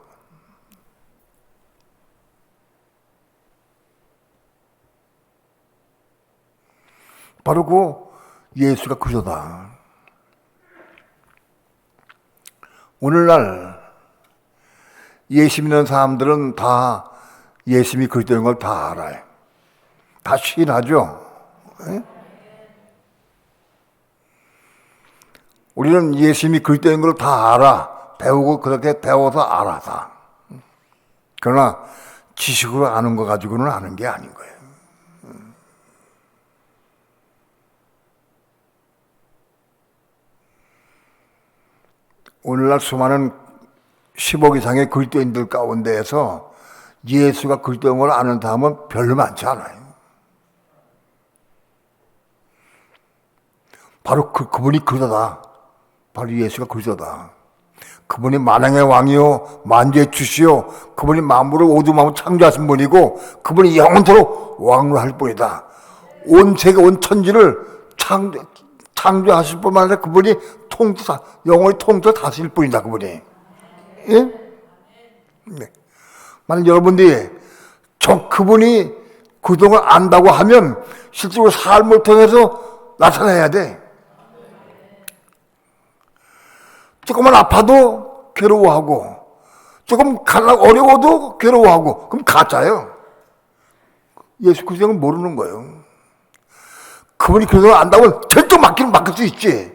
바로 그 예수가 그리스도다. 오늘날 예수 믿는 사람들은 다 예수님이 그리스도인 걸 다 알아요. 다 시인하죠. 에? 우리는 예수님이 그리스도인 걸 다 알아. 배우고 그렇게 배워서 알아 다. 그러나 지식으로 아는 거 가지고는 아는 게 아닌 거예요. 오늘날 수많은 10억 이상의 그리스도인들 가운데에서 예수가 그리스도인 걸 아는 사람은 별로 많지 않아요. 바로 그분이 그리스도다. 바로 예수가 그리스도다. 그분이 만왕의 왕이요 만주의 주시요 그분이 만물을 오두 만물 창조하신 분이고 그분이 영원토록 왕으로 할 뿐이다. 온 세계 온 천지를 창조하실 뿐만 아니라 그분이 영원히 통틀어 다스릴 뿐이다. 그분이. 예? 네. 만약 여러분들이 그분이 그동안 안다고 하면 실제로 삶을 통해서 나타나야 돼. 조금만 아파도 괴로워하고 조금 어려워도 괴로워하고 그럼 가짜예요. 예수 그리스도는 모르는 거예요. 그분이 그동안 안다고 절대 맡길 수 있지.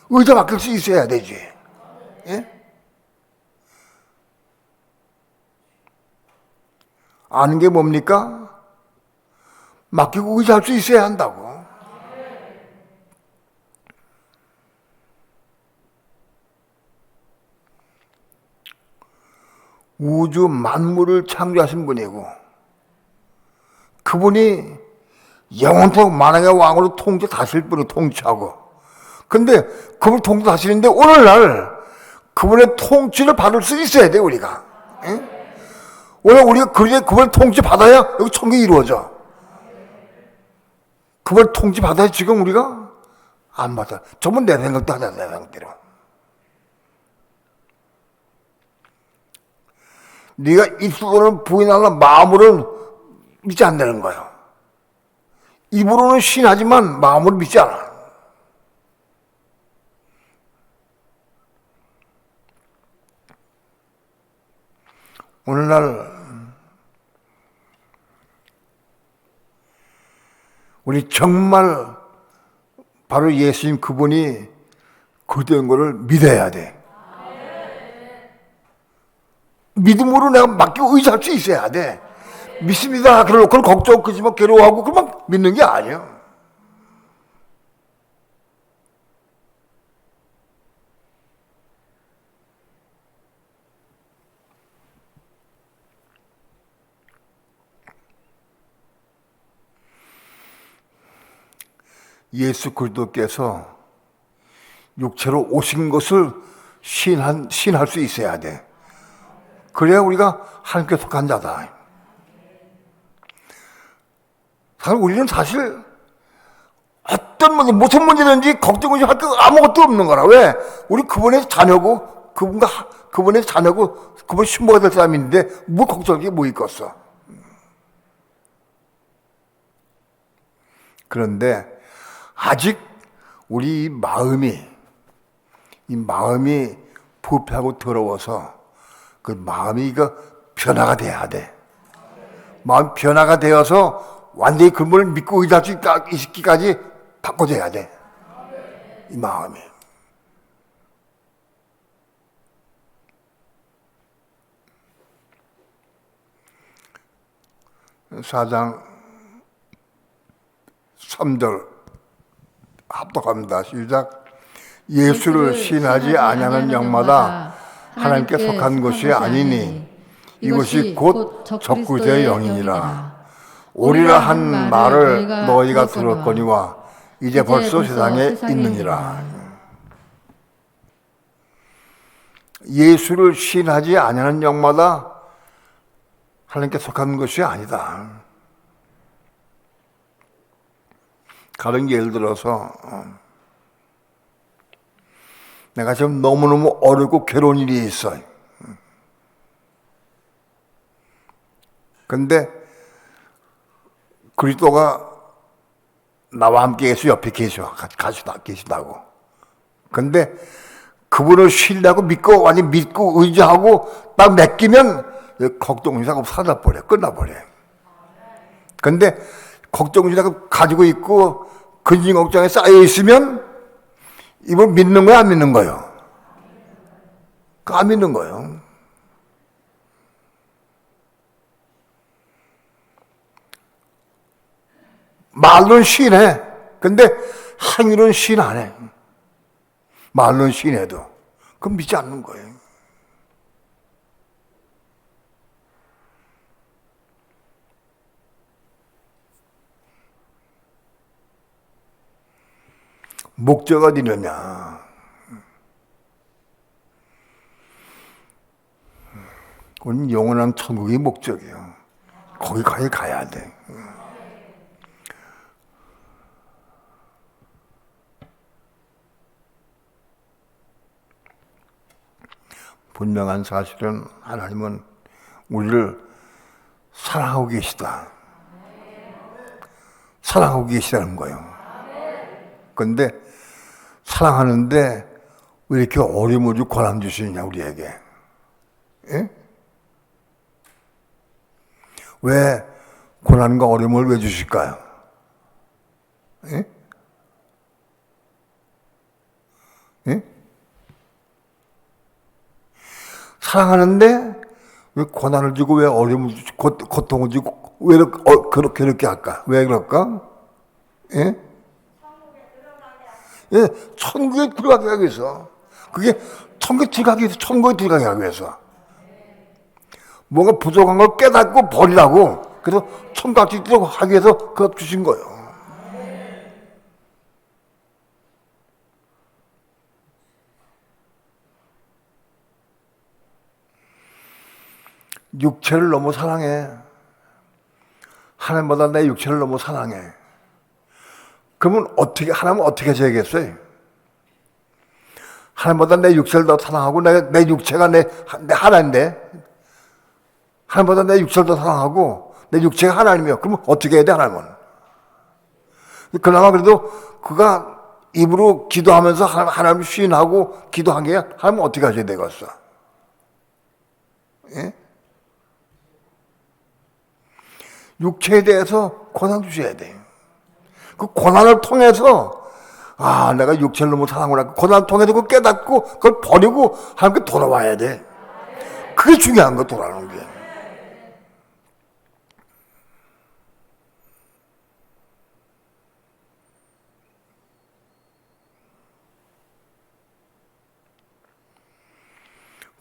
의자 맡길 수 있어야 되지. 예? 아는 게 뭡니까? 맡기고 의지할 수 있어야 한다고. 우주 만물을 창조하신 분이고 그분이 영원토록 만왕의 왕으로 통치 다스릴 분이 통치하고 근데 그분 통치 다스리는데 오늘날 그분의 통치를 받을 수 있어야 돼 우리가. 예? 오늘 우리가 그분의 통치 받아야 여기 천국이 이루어져. 그분의 통치 받아야 지금 우리가 안 받아. 전부 내 생각도 하자 내 생각대로. 네가 입술로는 부인하나 마음으로는 믿지 않는다는 거예요. 입으로는 신하지만 마음으로 믿지 않아. 오늘날 우리 정말 바로 예수님 그분이 그된 거를 믿어야 돼. 믿음으로 내가 맡기고 의지할 수 있어야 돼. 믿습니다. 그러고 걱정, 그지만 괴로워하고 그만 믿는 게 아니야. 예수 그리스도께서 육체로 오신 것을 시인할 수 있어야 돼. 그래야 우리가 하나님께 속한 자다. 우리는 사실 어떤 문제, 무슨 문제든지 걱정을 할 거 아무것도 없는 거라. 왜? 우리 그분의 자녀고, 그분의 자녀고, 그분의 신부가 될 사람인데, 뭐 걱정할 게 뭐 있겠어. 그런데, 아직 우리 이 마음이 부패하고 더러워서, 그 마음이 변화가 돼야 돼. 마음 변화가 되어서, 완전히 그분을 믿고 의지할 수 있기까지 바꿔줘야 돼. 이 마음이. 사장 3절 합독합니다. 시작. 예수를 신하지 아니하는 영마다 하나님께 속한 것이 아니니 이것이 곧 적그리스도의 영이니라. 오리라 한 말을 너희가 들었거니와 이제 벌써 세상에 있느니라. 예수를 신하지 아니하는 영마다 하나님께 속한 것이 아니다. 다른 예를 들어서 내가 지금 너무너무 어렵고 괴로운 일이 있어. 근데 그리스도가 나와 함께 예수 옆에 계시다고. 근데 그분을 신뢰하고 믿고 완전히 믿고 의지하고 딱 맡기면 걱정이라고 사라져버려. 끝나버려. 근데 걱정이라고 가지고 있고 근심 걱정에 쌓여 있으면 이걸 믿는 거야 안 믿는 거예요? 안 믿는 거예요. 말로는 신해. 근데 행위로는 신 안 해. 말로는 신해도. 그럼 믿지 않는 거예요. 목적가 어디느냐. 우리는 영원한 천국이 목적이에요. 거기까지 가야 돼. 분명한 사실은 하나님은 우리를 사랑하고 계시다. 사랑하고 계시다는 거예요. 그런데 사랑하는데 왜 이렇게 어려움을 주고 고난 주시느냐 우리에게. 예? 왜 고난과 어려움을 왜 주실까요? 예? 예? 사랑하는데 왜 고난을 주고 왜 어려움을 주고 고통을 주고 왜 그렇게 할까? 왜 그럴까? 예? 예, 천국에 들어가게 하기 위해서. 그게 천국에 들어가게 하기 위해서. 뭔가 부족한 걸 깨닫고 버리라고. 그래서 청각지 있도록 하기 위해서 그거 주신 거예요. 육체를 너무 사랑해. 하나님보다 내 육체를 너무 사랑해. 그러면 하나님은 어떻게 하셔야겠어요? 하나님보다 내 육체를 더 사랑하고, 내 육체가 내 하나인데, 하나님보다 내 육체를 더 사랑하고, 내 육체가 하나님이요. 그러면 어떻게 해야 돼, 하나님은? 그나마 그래도 그가 입으로 기도하면서 하나님 시인하고 기도한 게 하나님은 어떻게 하셔야 되겠어? 예? 육체에 대해서 고난 주셔야 돼. 그 고난을 통해서 내가 육체를 너무 사랑하구나. 고난을 통해서 그걸 깨닫고 그걸 버리고 하나님께 돌아와야 돼. 그게 중요한 거, 돌아오는 게.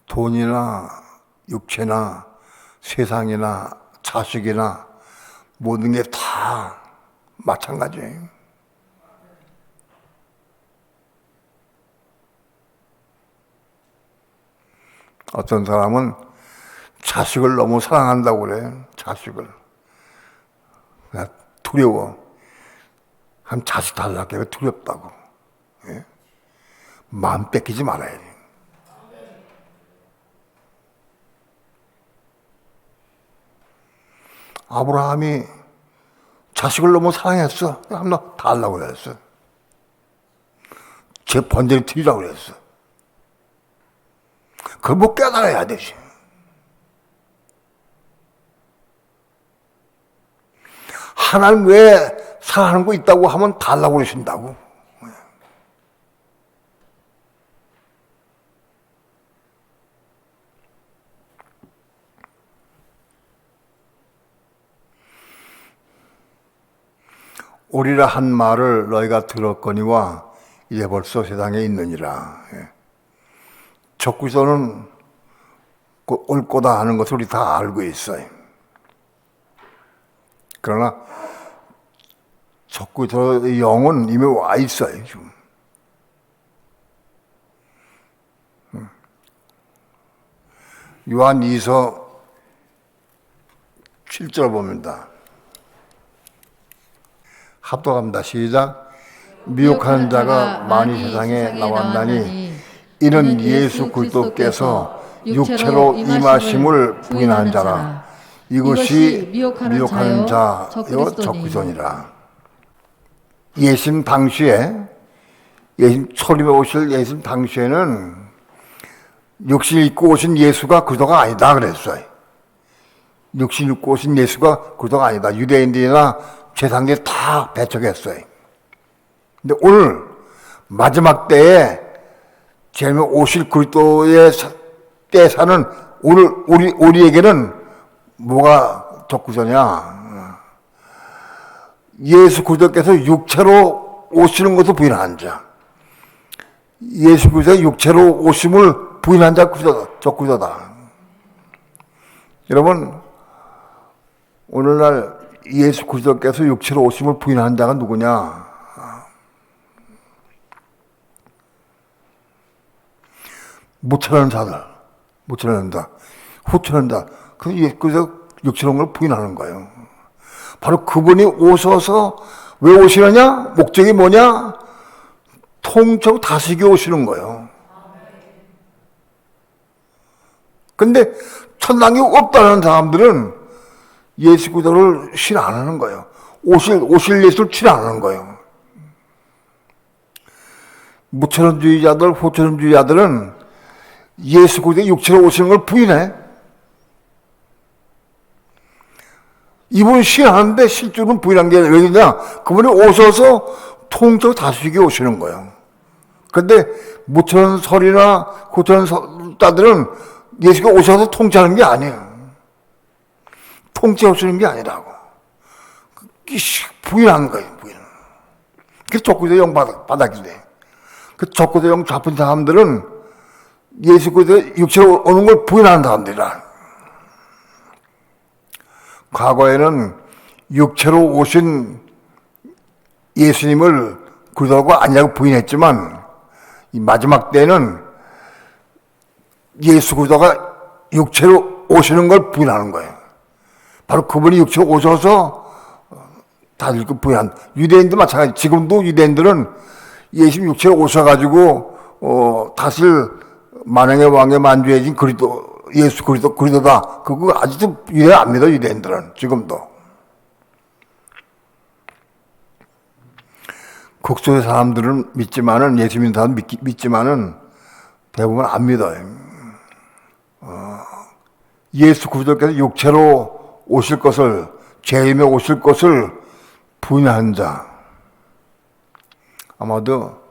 돈이나 육체나 세상이나 자식이나 모든 게 다 마찬가지예요. 어떤 사람은 자식을 너무 사랑한다고 그래. 자식을. 그냥 두려워. 한 자식 달라고 해. 두렵다고. 예? 마음 뺏기지 말아야 돼. 아브라함이 자식을 너무 사랑했어. 하나 달라고 그랬어. 제 번제를 드리라고 그랬어. 그걸 뭐 깨달아야 되지. 하나님 외에 사랑하는 거 있다고 하면 달라고 그러신다고. 오리라 한 말을 너희가 들었거니와 이제 벌써 세상에 있느니라. 적구서는 올 거다 하는 것을 우리 다 알고 있어요. 그러나 적구서의 영은 이미 와 있어요, 지금. 요한 2서 7절 봅니다. 합독합니다. 시작. 미혹하는 자가 많이 세상에 나왔나니 이는 예수 그리스도께서 육체로 임하심을 부인하는 자라. 이것이 미혹하는 자요 적그리스도니라. 예수님 당시에, 초림에 오실 예수님 당시에는 육신 입고 오신 예수가 그리스도가 아니다 그랬어요. 육신 입고 오신 예수가 그리스도가 아니다. 유대인들이나 제사장들이 다 배척했어요. 근데 오늘 마지막 때에 제일 오실 그리스도의 때 사는 오늘 우리에게는 뭐가 적구서냐? 예수 그리스도께서 육체로 오시는 것을 부인한 자. 예수 그리스도의 육체로 오심을 부인한 자 적구서다. 여러분, 오늘날 예수 그리스도께서 육체로 오심을 부인한 자가 누구냐? 무천한 자들, 무천한 자, 후천한 자. 그래서 육체로 온 걸 부인하는 거예요. 바로 그분이 오셔서 왜 오시느냐? 목적이 뭐냐? 통째로 다스리게 오시는 거예요. 근데 천당이 없다는 사람들은 예수 그리스도를 신 안 하는 거예요. 오실 예수를 신 안 하는 거예요. 무천원주의자들, 후천원주의자들은 예수 그리스도의 육체로 오시는 걸 부인해. 이분은 신하는데 실제로는 부인한 게 왜냐? 그분이 오셔서 통째로 다스리게 오시는 거예요. 그런데 무천설이나 후천자들은 예수가 오셔서 통치하는 게 아니에요. 통째 오시는 게 아니라고. 부인한 거예요, 부인. 그래서 적구서 영 받았길래. 그 적구서 영 잡힌 사람들은 예수 그리스도 육체로 오는 걸 부인하는 사람들이라. 과거에는 육체로 오신 예수님을 그리스도가 아니라고 부인했지만 이 마지막 때는 예수 그리스도가 육체로 오시는 걸 부인하는 거예요. 바로 그분이 육체로 오셔서 다들 그 부인. 유대인도 마찬가지. 지금도 유대인들은 예수님 육체로 오셔가지고 다스릴 만왕의 왕의 만주해진 그리스도, 예수 그리스도다. 그거 아직도 유대 안 믿어, 유대인들은 지금도. 국소의 사람들은 믿지만은, 예수 믿는 사람은 믿지만은 대부분 안 믿어요. 예수 그리스도께서 육체로 오실 것을, 재림에 오실 것을 부인한 자. 아마도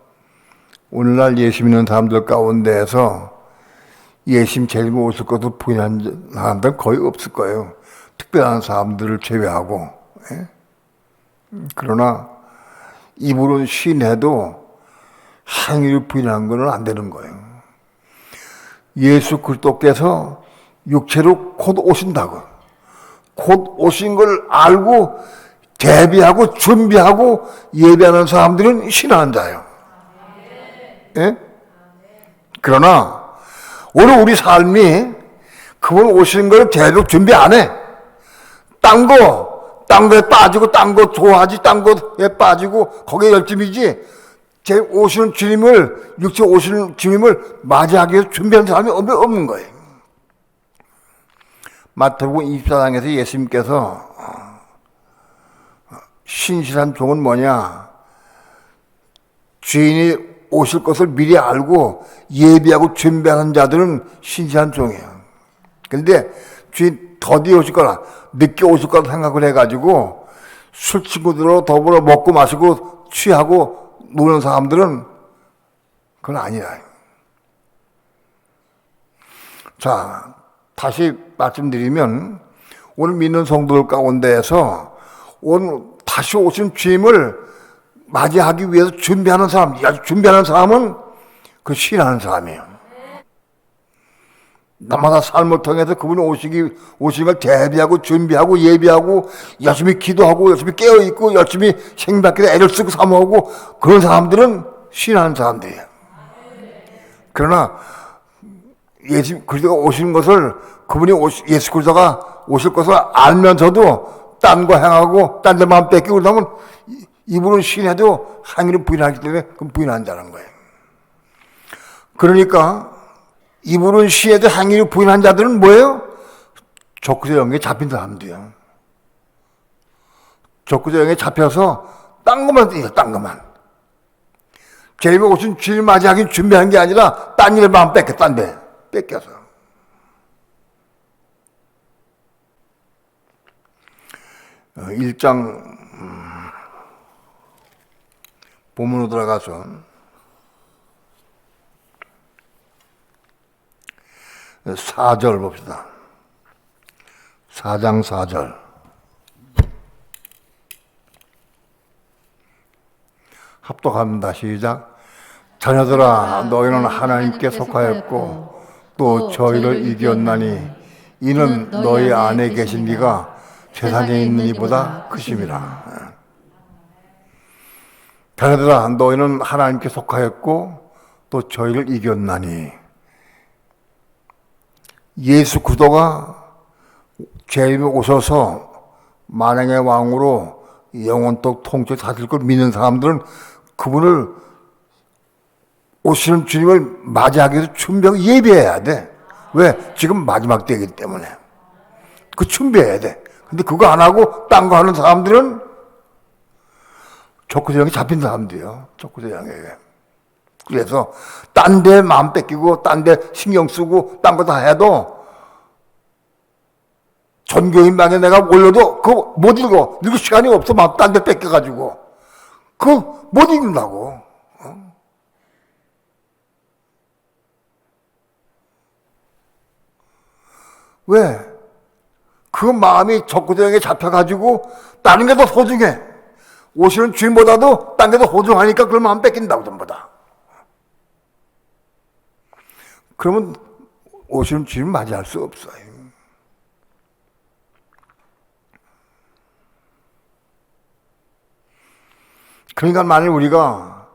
오늘날 예수 믿는 사람들 가운데에서 예수님 재림에 오실 것을 부인한 사람들은 거의 없을 거예요. 특별한 사람들을 제외하고. 그러나 입으로는 시인해도 행위를 부인한 것은 안 되는 거예요. 예수 그리스도께서 육체로 곧 오신다고. 곧 오신 걸 알고 대비하고 준비하고 예배하는 사람들은 신앙한 자예요. 예? 그러나 오늘 우리 삶이 그분 오시는 걸 대비하고 준비 안 해. 딴 거에 빠지고, 딴 거 좋아하지, 딴 거에 빠지고, 거기에 열심이지, 제 오시는 주님을, 육체 오시는 주님을 맞이하기 위해서 준비하는 사람이 없는 거예요. 마태복음 24장에서 예수님께서 신실한 종은 뭐냐? 주인이 오실 것을 미리 알고 예비하고 준비하는 자들은 신실한 종이에요. 그런데 주인 더디에 오실 거라, 늦게 오실 거라 생각을 해가지고 술 친구들로 더불어 먹고 마시고 취하고 노는 사람들은 그건 아니라. 자, 다시 말씀드리면 오늘 믿는 성도들 가운데에서 오늘 다시 오신 주님을 맞이하기 위해서 준비하는 사람, 준비하는 사람은 그 신하는 사람이에요. 날마다 삶을 통해서 그분이 오시는 걸 대비하고 준비하고 예비하고 열심히 기도하고 열심히 깨어있고 열심히 생명받기 위해 애를 쓰고 사모하고 그런 사람들은 신하는 사람들이에요. 그러나 예수 그리스도가 오시는 것을 그분이 예수 그리스도가 오실 것을 알면서도 딴 거 행하고 딴 데 마음 뺏기고 그러면 이분은 신해도 행위를 부인하기 때문에 그건 부인한 자는 거예요. 그러니까 이분은 신해도 행위를 부인한 자들은 뭐예요? 적그리스도 영에 잡힌 사람들이에요. 적그리스도 영에 잡혀서 딴 것만 뛰어, 딴 것만. 재림에 오신 주님 맞이하기 준비한 게 아니라 딴 일에 마음 뺏겨, 딴 데 뺏겨서. 1장 본문으로 들어가서 4절 봅시다. 4장 4절. 합독합니다. 시작. 자녀들아, 너희는 하나님께 속하였고 또 저희를 이겼나니 이는 너희 안에 계신 이가 세상에 있는 이보다 크심이라. 자녀들아, 너희는 하나님께 속하였고 또 저희를 이겼나니. 예수 그리스도가 재림에 오셔서 만왕의 왕으로 영원토록 통치 다스릴 걸 믿는 사람들은 그분을 오시는 주님을 맞이하기 위해서 준비하고 예배해야 돼. 왜? 지금 마지막 때이기 때문에. 그 준비해야 돼. 근데 그거 안 하고 딴 거 하는 사람들은 적그리스도 영에 잡힌 사람들이에요. 적그리스도 영에. 그래서 딴 데 마음 뺏기고 딴 데 신경 쓰고 딴 거 다 해도 전교인방에 내가 올려도 그거 못 읽어. 읽을 시간이 없어. 막 딴 데 뺏겨가지고. 그거 못 읽는다고. 왜? 그 마음이 적그리스도 영에 잡혀가지고 다른 게 더 소중해. 오시는 주님보다도 딴 게 더 소중하니까 그걸 마음 뺏긴다고 전부 다. 그러면 오시는 주님 맞이할 수 없어요. 그러니까 만일 우리가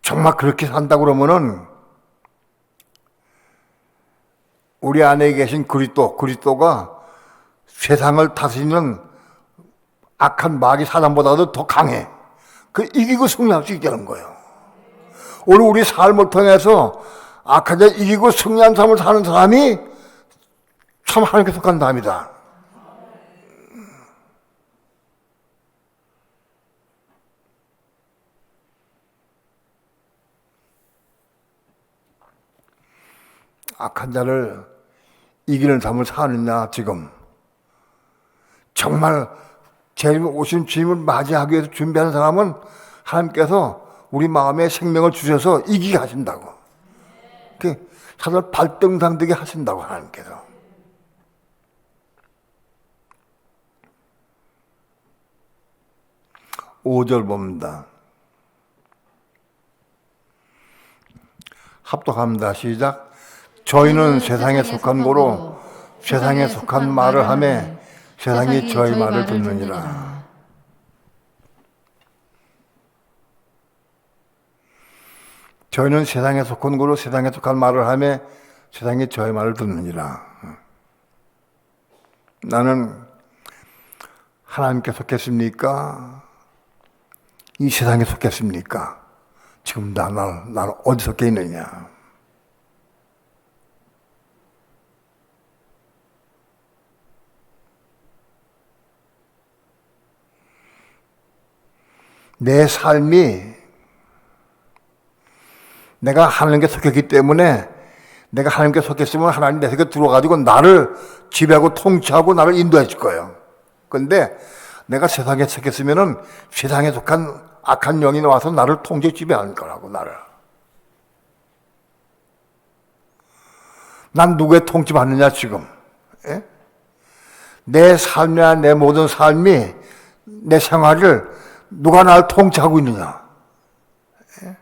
정말 그렇게 산다고 그러면은 우리 안에 계신 그리스도가 세상을 다스리는 악한 마귀 사단보다도 더 강해. 그 이기고 승리할 수 있게 하는 거예요. 오늘 우리 삶을 통해서 악한 자 이기고 승리한 삶을 사는 사람이 참 하나님께 속한 사람이다. 악한 자를 이기는 삶을 사느냐 지금 정말 제일 오신 주님을 맞이하기 위해서 준비하는 사람은 하나님께서 우리 마음에 생명을 주셔서 이기게 하신다고. 사실 발등상되게 하신다고 하나님께서. 오절 봅니다. 합독합니다. 시작. 저희는 세상에 속한 거로 세상에 속한 말을 하며 세상이 저희 말을 듣느니라. 저희는 세상에 속한 거로 세상에 속한 말을 하며 세상이 저희 말을 듣느니라. 나는 하나님께 속했습니까? 이 세상에 속했습니까? 지금 나는 어디 속해 있느냐? 내 삶이 내가 하나님께 속했기 때문에 내가 하나님께 속했으면 하나님 내 속에 들어가지고 나를 지배하고 통치하고 나를 인도해 줄 거예요. 그런데 내가 세상에 속했으면은 세상에 속한 악한 영이 나와서 나를 통제 지배하는 거라고, 나를. 난 누구의 통치받느냐 지금? 예? 내 삶이나 내 모든 삶이 내 생활을 누가 나를 통치하고 있느냐? 예?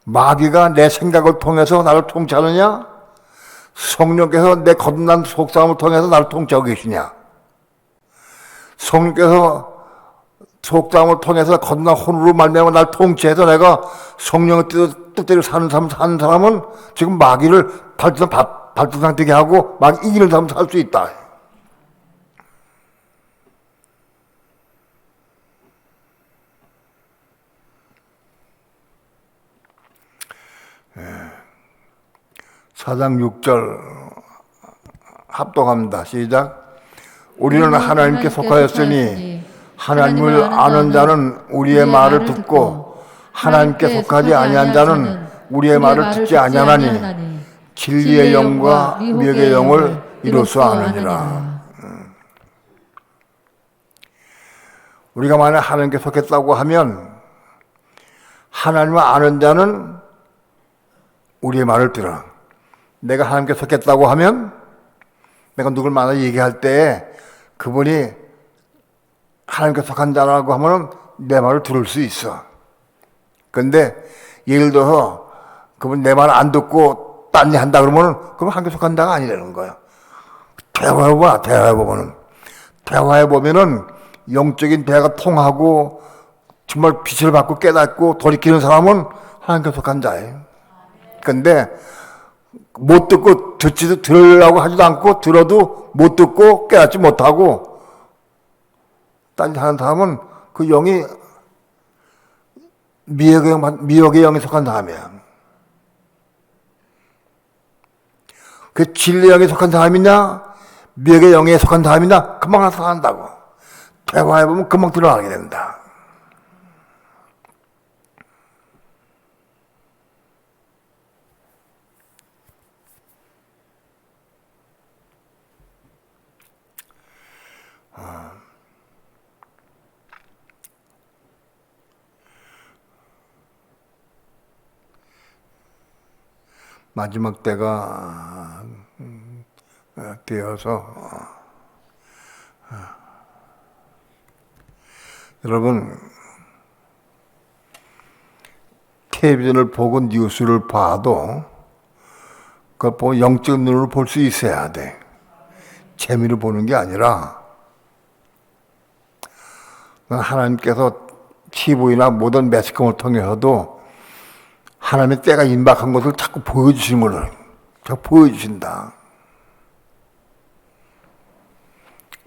마귀가 내 생각을 통해서 나를 통치하느냐? 성령께서 내 거듭난 속삭임을 통해서 나를 통치하고 계시냐? 성령께서 속삭임을 통해서 거듭난 혼으로 말미암아 나를 통치해서 내가 성령의 뜻대로 사는 사람은 지금 마귀를 발등상 되게 하고 마귀 이기는 사람 살 수 있다. 사장 6절 합독합니다. 시작. 우리는 하나님께 속하였으니 하나님을 아는 자는 우리의 말을 듣고 하나님께 속하지 아니한 자는 우리의 말을 듣지 아니하나니 진리의 영과 미혹의 영을 이로써 아느니라. 우리가 만약 하나님께 속했다고 하면 하나님을 아는 자는 우리의 말을 들어. 내가 하나님께 속했다고 하면 내가 누굴 만나 얘기할 때 그분이 하나님께 속한 자라고 하면 내 말을 들을 수 있어. 그런데 예를 들어서 그분 내 말 안 듣고 딴 일 한다 그러면 그럼 하나님께 속한 자가 아니라는 거야. 대화해보면은 영적인 대화가 통하고 정말 빛을 받고 깨닫고 돌이키는 사람은 하나님께 속한 자예요. 근데 못 듣고 들으려고 하지도 않고 들어도 못 듣고 깨닫지 못하고 딴짓 하는 사람은 그 영이 미혹의 영에 속한 사람이야. 그 진리의 영에 속한 사람이냐 미혹의 영에 속한 사람이냐 금방 나타난다고. 대화해보면 금방 드러나게 된다. 마지막 때가 되어서 여러분 텔레비전을 보고 뉴스를 봐도 그걸 보고 영적 눈으로 볼 수 있어야 돼. 재미로 보는 게 아니라 하나님께서 TV나 모든 매스컴을 통해서도 하나님의 때가 임박한 것을 자꾸 보여주시는 거를 자꾸 보여주신다.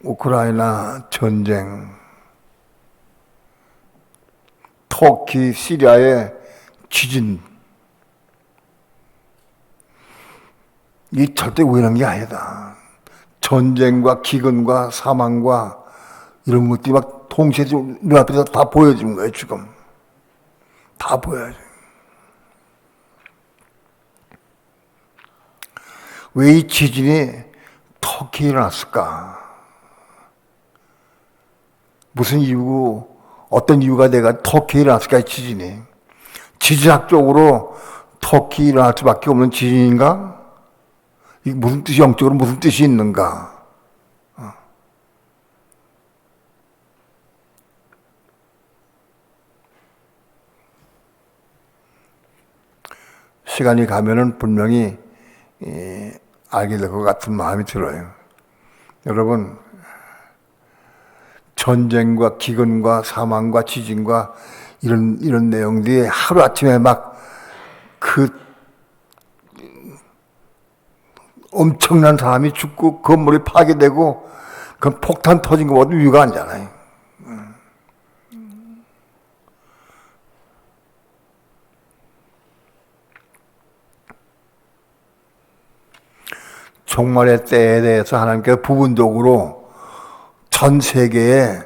우크라이나 전쟁, 터키, 시리아의 지진, 이 절대 우연한 게 아니다. 전쟁과 기근과 사망과 이런 것들이 막 동시에 눈앞에서 다 보여지는 거예요, 지금. 다 보여요. 왜 이 지진이 터키에 일어났을까? 무슨 이유, 어떤 이유가 내가 터키에 일어났을까, 이 지진이? 지질학적으로 터키에 일어날 수밖에 없는 지진인가? 이게 무슨 뜻이, 영적으로 무슨 뜻이 있는가? 시간이 가면은 분명히 알게 될 것 같은 마음이 들어요. 여러분, 전쟁과 기근과 사망과 지진과 이런 내용들이 하루아침에 막 그 엄청난 사람이 죽고 건물이 파괴되고 그 폭탄 터진 거 모두 이유가 아니잖아요. 종말의 때에 대해서 하나님께서 부분적으로 전 세계에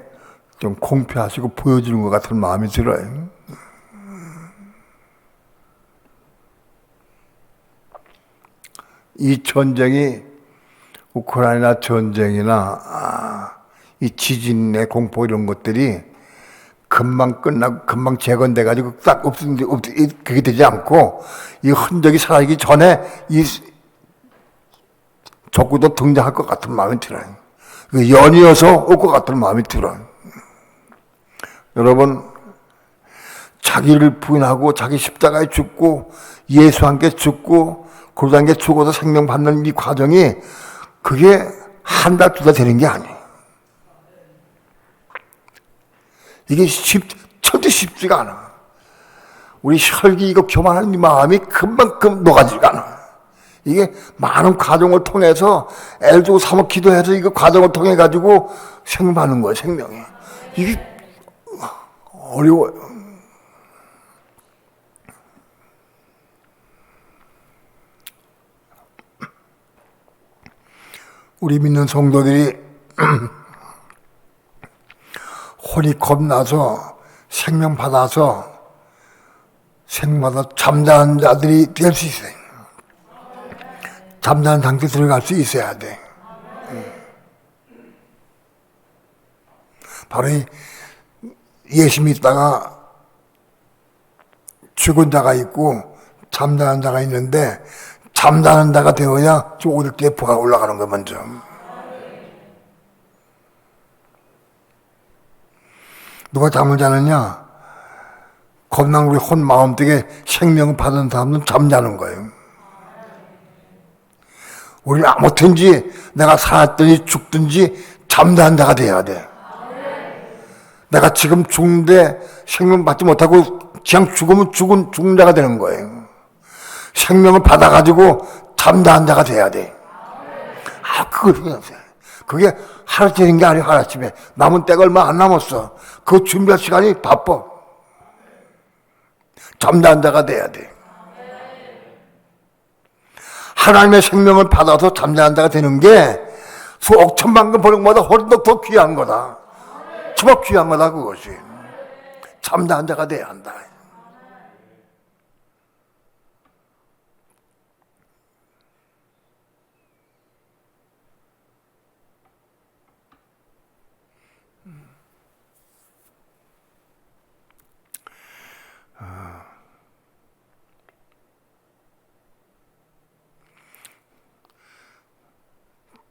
좀 공표하시고 보여주는 것 같은 마음이 들어요. 이 전쟁이 우크라이나 전쟁이나 이 지진의 공포 이런 것들이 금방 끝나고 금방 재건돼 가지고 딱 그게 되지 않고 이 흔적이 사라지기 전에 이 적구도 등장할 것 같은 마음이 들어요. 연이어서 올 것 같은 마음이 들어요. 여러분, 자기를 부인하고 자기 십자가에 죽고 예수와 함께 죽고 그러다 함께 죽어서 생명 받는 이 과정이 그게 한 달, 두 달 되는 게 아니에요. 이게 절대 쉽지가 않아. 우리 혈기 이거 교만한 이 마음이 금방 녹아지지가 않아. 이게 많은 과정을 통해서 애를 주고 사모 기도해서 이거 과정을 통해 가지고 생명받는 거예요, 생명이. 이게 어려워요. 우리 믿는 성도들이 혼이 겁나서 생명 받아서 잠자는 자들이 될 수 있어요. 잠자는 상태 들어갈 수 있어야 돼. 바로 이 예수 믿다가 죽은 자가 있고 잠자는 자가 있는데 잠자는 자가 되어야 저 오늘께 부가 올라가는 거 먼저. 누가 잠을 자느냐? 겁난 우리 혼 마음속에 생명을 받은 사람은 잠자는 거예요. 우리는 아무튼지 내가 살았든지 죽든지 잠자는 자가 돼야 돼. 내가 지금 죽는데 생명 받지 못하고 그냥 죽으면 죽은 자가 되는 거예요. 생명을 받아가지고 잠자는 자가 돼야 돼. 그게 하루아침에 되는 게 아니에요, 하루아침에. 남은 때가 얼마 안 남았어. 그거 준비할 시간이 바빠. 잠자는 자가 돼야 돼. 하나님의 생명을 받아서 잠자는 자가 되는 게 수억 천만금 버는 것보다 훨씬 더 귀한 거다. 정말 귀한 거다, 그것이. 잠자는 자가 돼야 한다.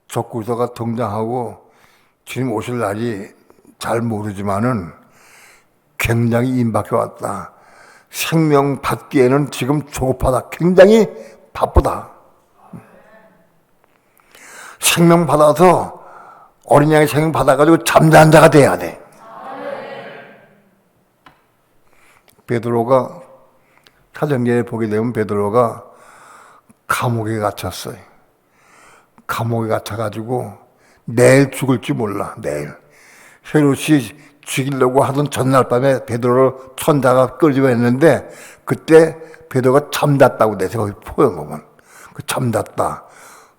적구서가 등장하고 주님 오실 날이 잘 모르지만은 굉장히 임박해 왔다. 생명 받기에는 지금 조급하다. 굉장히 바쁘다. 생명 받아서 어린 양의 생명 받아가지고 잠자는 자가 돼야 돼. 베드로가 사도행전에 보게 되면 베드로가 감옥에 갇혔어요. 감옥에 갇혀가지고 내일 죽을지 몰라. 내일 헤롯이 죽이려고 하던 전날 밤에 베드로를 천사가 끌고 했는데 그때 베드로가 잠잤다고 돼. 거기 포용 보면 그 잠잤다.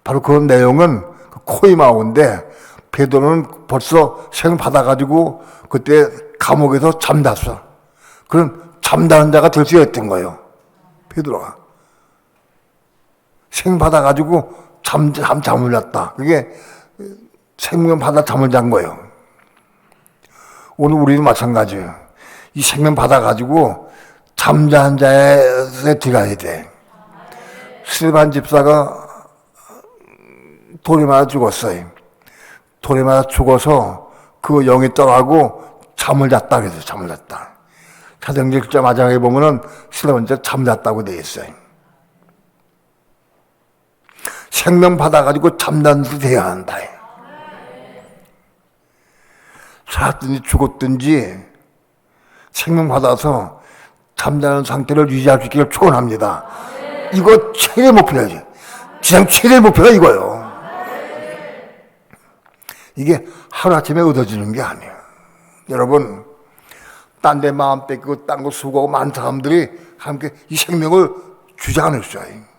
바로 그런 내용은 그 코이마오인데 베드로는 벌써 생 받아가지고 그때 감옥에서 잠잤어. 그럼 잠자는 자가 될 수 있었던 거예요. 베드로가 생 받아가지고 잠을 잤다. 그게 생명 받아 잠을 잔 거예요. 오늘 우리도 마찬가지예요. 이 생명 받아가지고 잠자는 자에 들어가야 돼. 스테반 집사가 돌에 맞아 죽었어요. 돌에 맞아 죽어서 그 영이 떠나고 잠을 잤다 그래서 잠을 잤다. 사도행전 1장 마지막에 보면은 스테반 집사 잠잤다고 되어 있어요. 생명 받아가지고 잠자는 데 돼야 한다. 살았든지 죽었든지 생명 받아서 잠자는 상태를 유지할 수 있기를 축원합니다. 이거 최대 목표야지. 지상 최대 목표가 이거예요. 이게 하루아침에 얻어지는 게 아니에요. 여러분, 딴 데 마음 뺏기고 딴 거 수고하고 많은 사람들이 함께 이 생명을 주지 않았어요.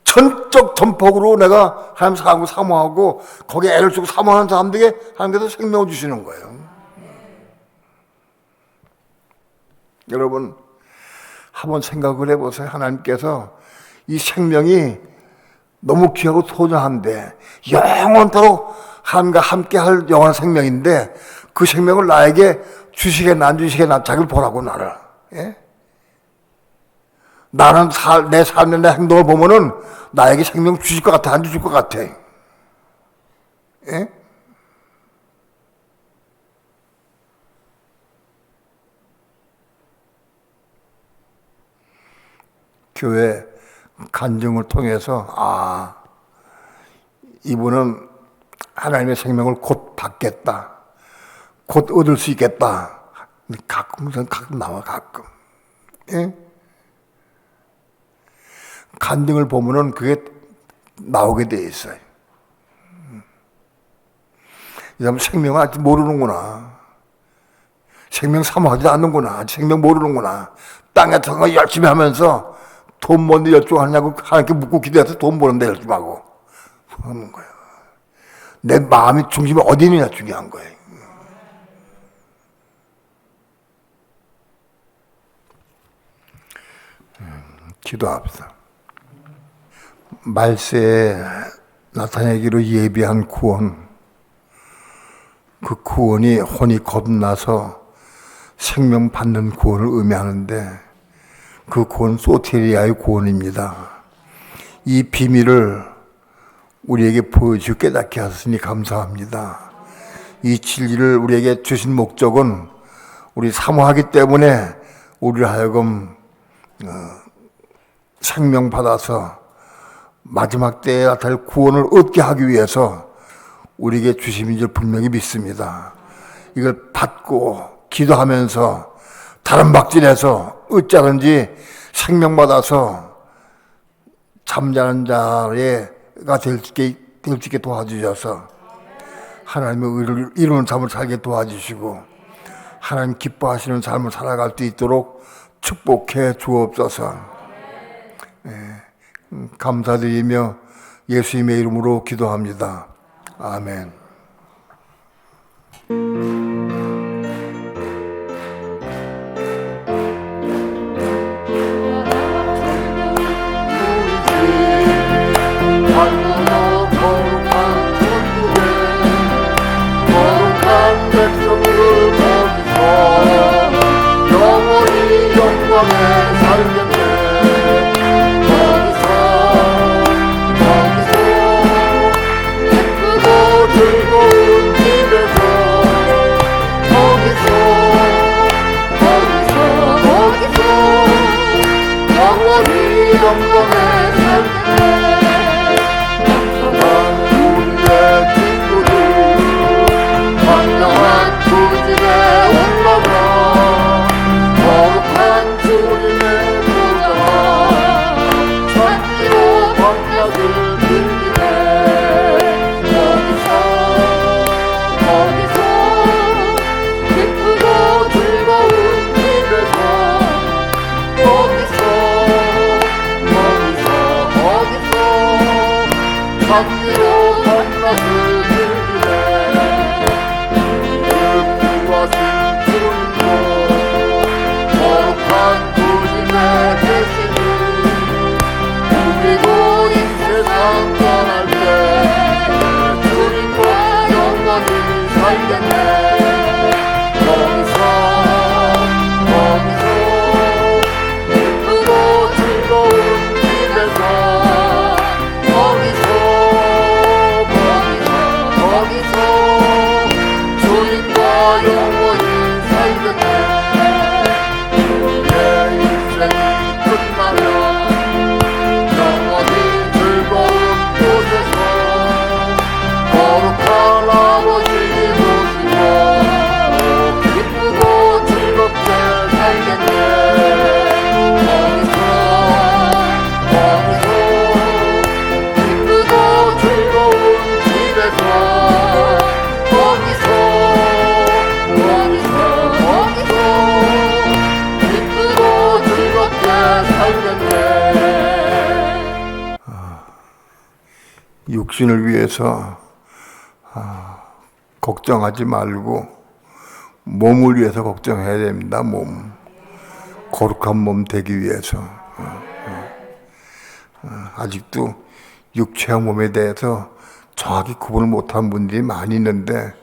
전적 전폭으로 내가 하나님 사랑하고 사모하고 거기에 애를 쓰고 사모하는 사람들에게 하나님께서 생명을 주시는 거예요. 여러분 한번 생각을 해보세요. 하나님께서 이 생명이 너무 귀하고 소중한데 영원토록 하나님과 함께할 영원한 생명인데 그 생명을 나에게 주시겠나 안 주시겠나 자기를 보라고 나를. 예? 나는 내 삶의 내 행동을 보면은 나에게 생명 주실 것 같아, 안 주실 것 같아. 예? 교회 간증을 통해서 이분은 하나님의 생명을 곧 받겠다, 곧 얻을 수 있겠다. 가끔 나와 가끔. 예? 간증을 보면은 그게 나오게 돼 있어요. 이 사람 생명을 아직 모르는구나. 생명 사모하지도 않는구나. 아직 생명 모르는구나. 땅에서 거 열심히 하면서 돈 뭔데 열중하냐고 하나님께 묻고 기도해서 돈 버는데 열심하고 하는 거예요. 내 마음이 중심이 어디 있느냐 중요한 거예요. 기도합시다. 말세에 나타내기로 예비한 구원, 그 구원이 혼이 겁나서 생명 받는 구원을 의미하는데 그 구원 소테리아의 구원입니다. 이 비밀을 우리에게 보여주고 깨닫게 하시니 감사합니다. 이 진리를 우리에게 주신 목적은 우리 사모하기 때문에 우리를 하여금 생명 받아서 마지막 때에 나타날 구원을 얻게 하기 위해서 우리에게 주심인 줄 분명히 믿습니다. 이걸 받고 기도하면서 다른 박질해서 어쩌든지 생명 받아서 잠자는 자가 될 수 있게 도와주셔서 하나님의 의를 이루는 삶을 살게 도와주시고 하나님 기뻐하시는 삶을 살아갈 수 있도록 축복해 주옵소서. 감사드리며 예수님의 이름으로 기도합니다. 아멘. 환영한 그 집에 올라가 거룩한 장미로 밤낮을 즐기네 흙과 신주님과 거룩한 주님의 계시니 우리도 이 세상 떠날 때 주님과 영원히 살겠네 거기서 기쁘고 즐거운 집에서 거기서 주님과 영원히 살겠네 내 인생이 끝나면 영원히 즐거운 곳에서 거룩한 아버지 모시고 기쁘고 즐겁게 살겠네 기쁘고 즐거운 집에서 거기서 기쁘고 즐겁게 살겠네 육신을 위해서 걱정하지 말고 몸을 위해서 걱정해야 됩니다. 몸 거룩한 몸 되기 위해서 아직도 육체와 몸에 대해서 정확히 구분을 못한 분들이 많이 있는데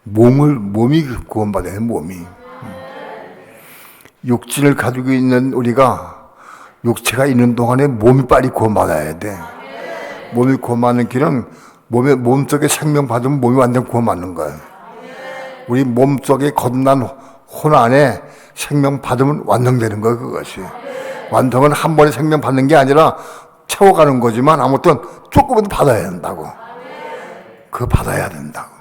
몸이 구원받아야 해요. 몸이 육신을 가지고 있는 우리가 육체가 있는 동안에 몸이 빨리 구원받아야 돼. 몸이 구원받는 길은 몸속에 생명 받으면 몸이 완전 구원받는 거예요. 우리 몸속에 거듭난 혼 안에 생명 받으면 완성되는 거예요. 그것이 완성은 한 번에 생명 받는 게 아니라 채워가는 거지만 아무튼 조금은 받아야 된다고. 그거 받아야 된다고.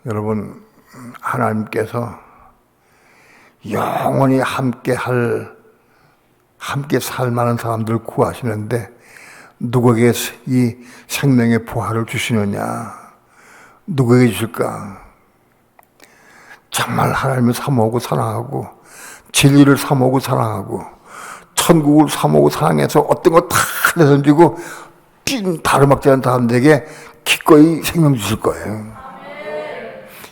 여러분 하나님께서 영원히 함께 살 만한 사람들을 구하시는데 누구에게 이 생명의 부활을 주시느냐? 누구에게 주실까? 정말 하나님을 사모하고 사랑하고 진리를 사모하고 사랑하고 천국을 사모하고 사랑해서 어떤 거 다 내던지고 뛴 다르막지한 사람들에게 기꺼이 생명 주실 거예요.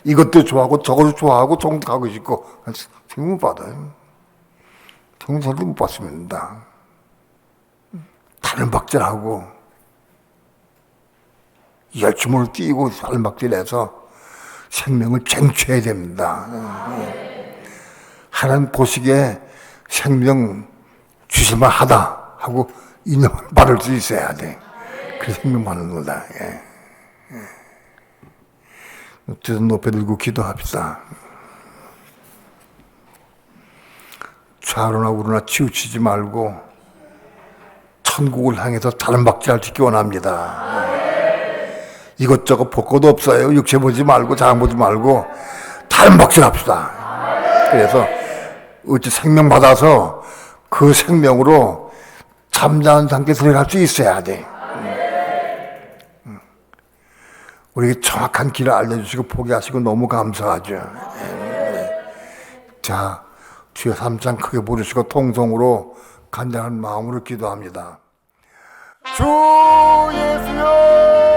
이것도 좋아하고 저것도 좋아하고 저것도 가고 싶고 생명 못 받아요. 생명 절대 못 받습니다. 다른 박질하고 열심을 뛰고 다른 박질해서 생명을 쟁취해야 됩니다. 하나님 보시기에 생명 주실만 하다 하고 인정을 받을 수 있어야 돼. 그래서 생명 받는 거다. 두 손 높이 들고 기도합시다. 좌로나 우로나 치우치지 말고 천국을 향해서 다른 박자를 듣기 원합니다. 이것저것 볼 것도 없어요. 육체 보지 말고 장 보지 말고 다른 박자를 합시다. 그래서 어찌 생명 받아서 그 생명으로 잠자는 상태 들어갈 수 있어야 돼. 우리에게 정확한 길을 알려주시고 포기하시고 너무 감사하죠. 자, 주여 3장 크게 부르시고 통성으로 간절한 마음으로 기도합니다. 주 예수여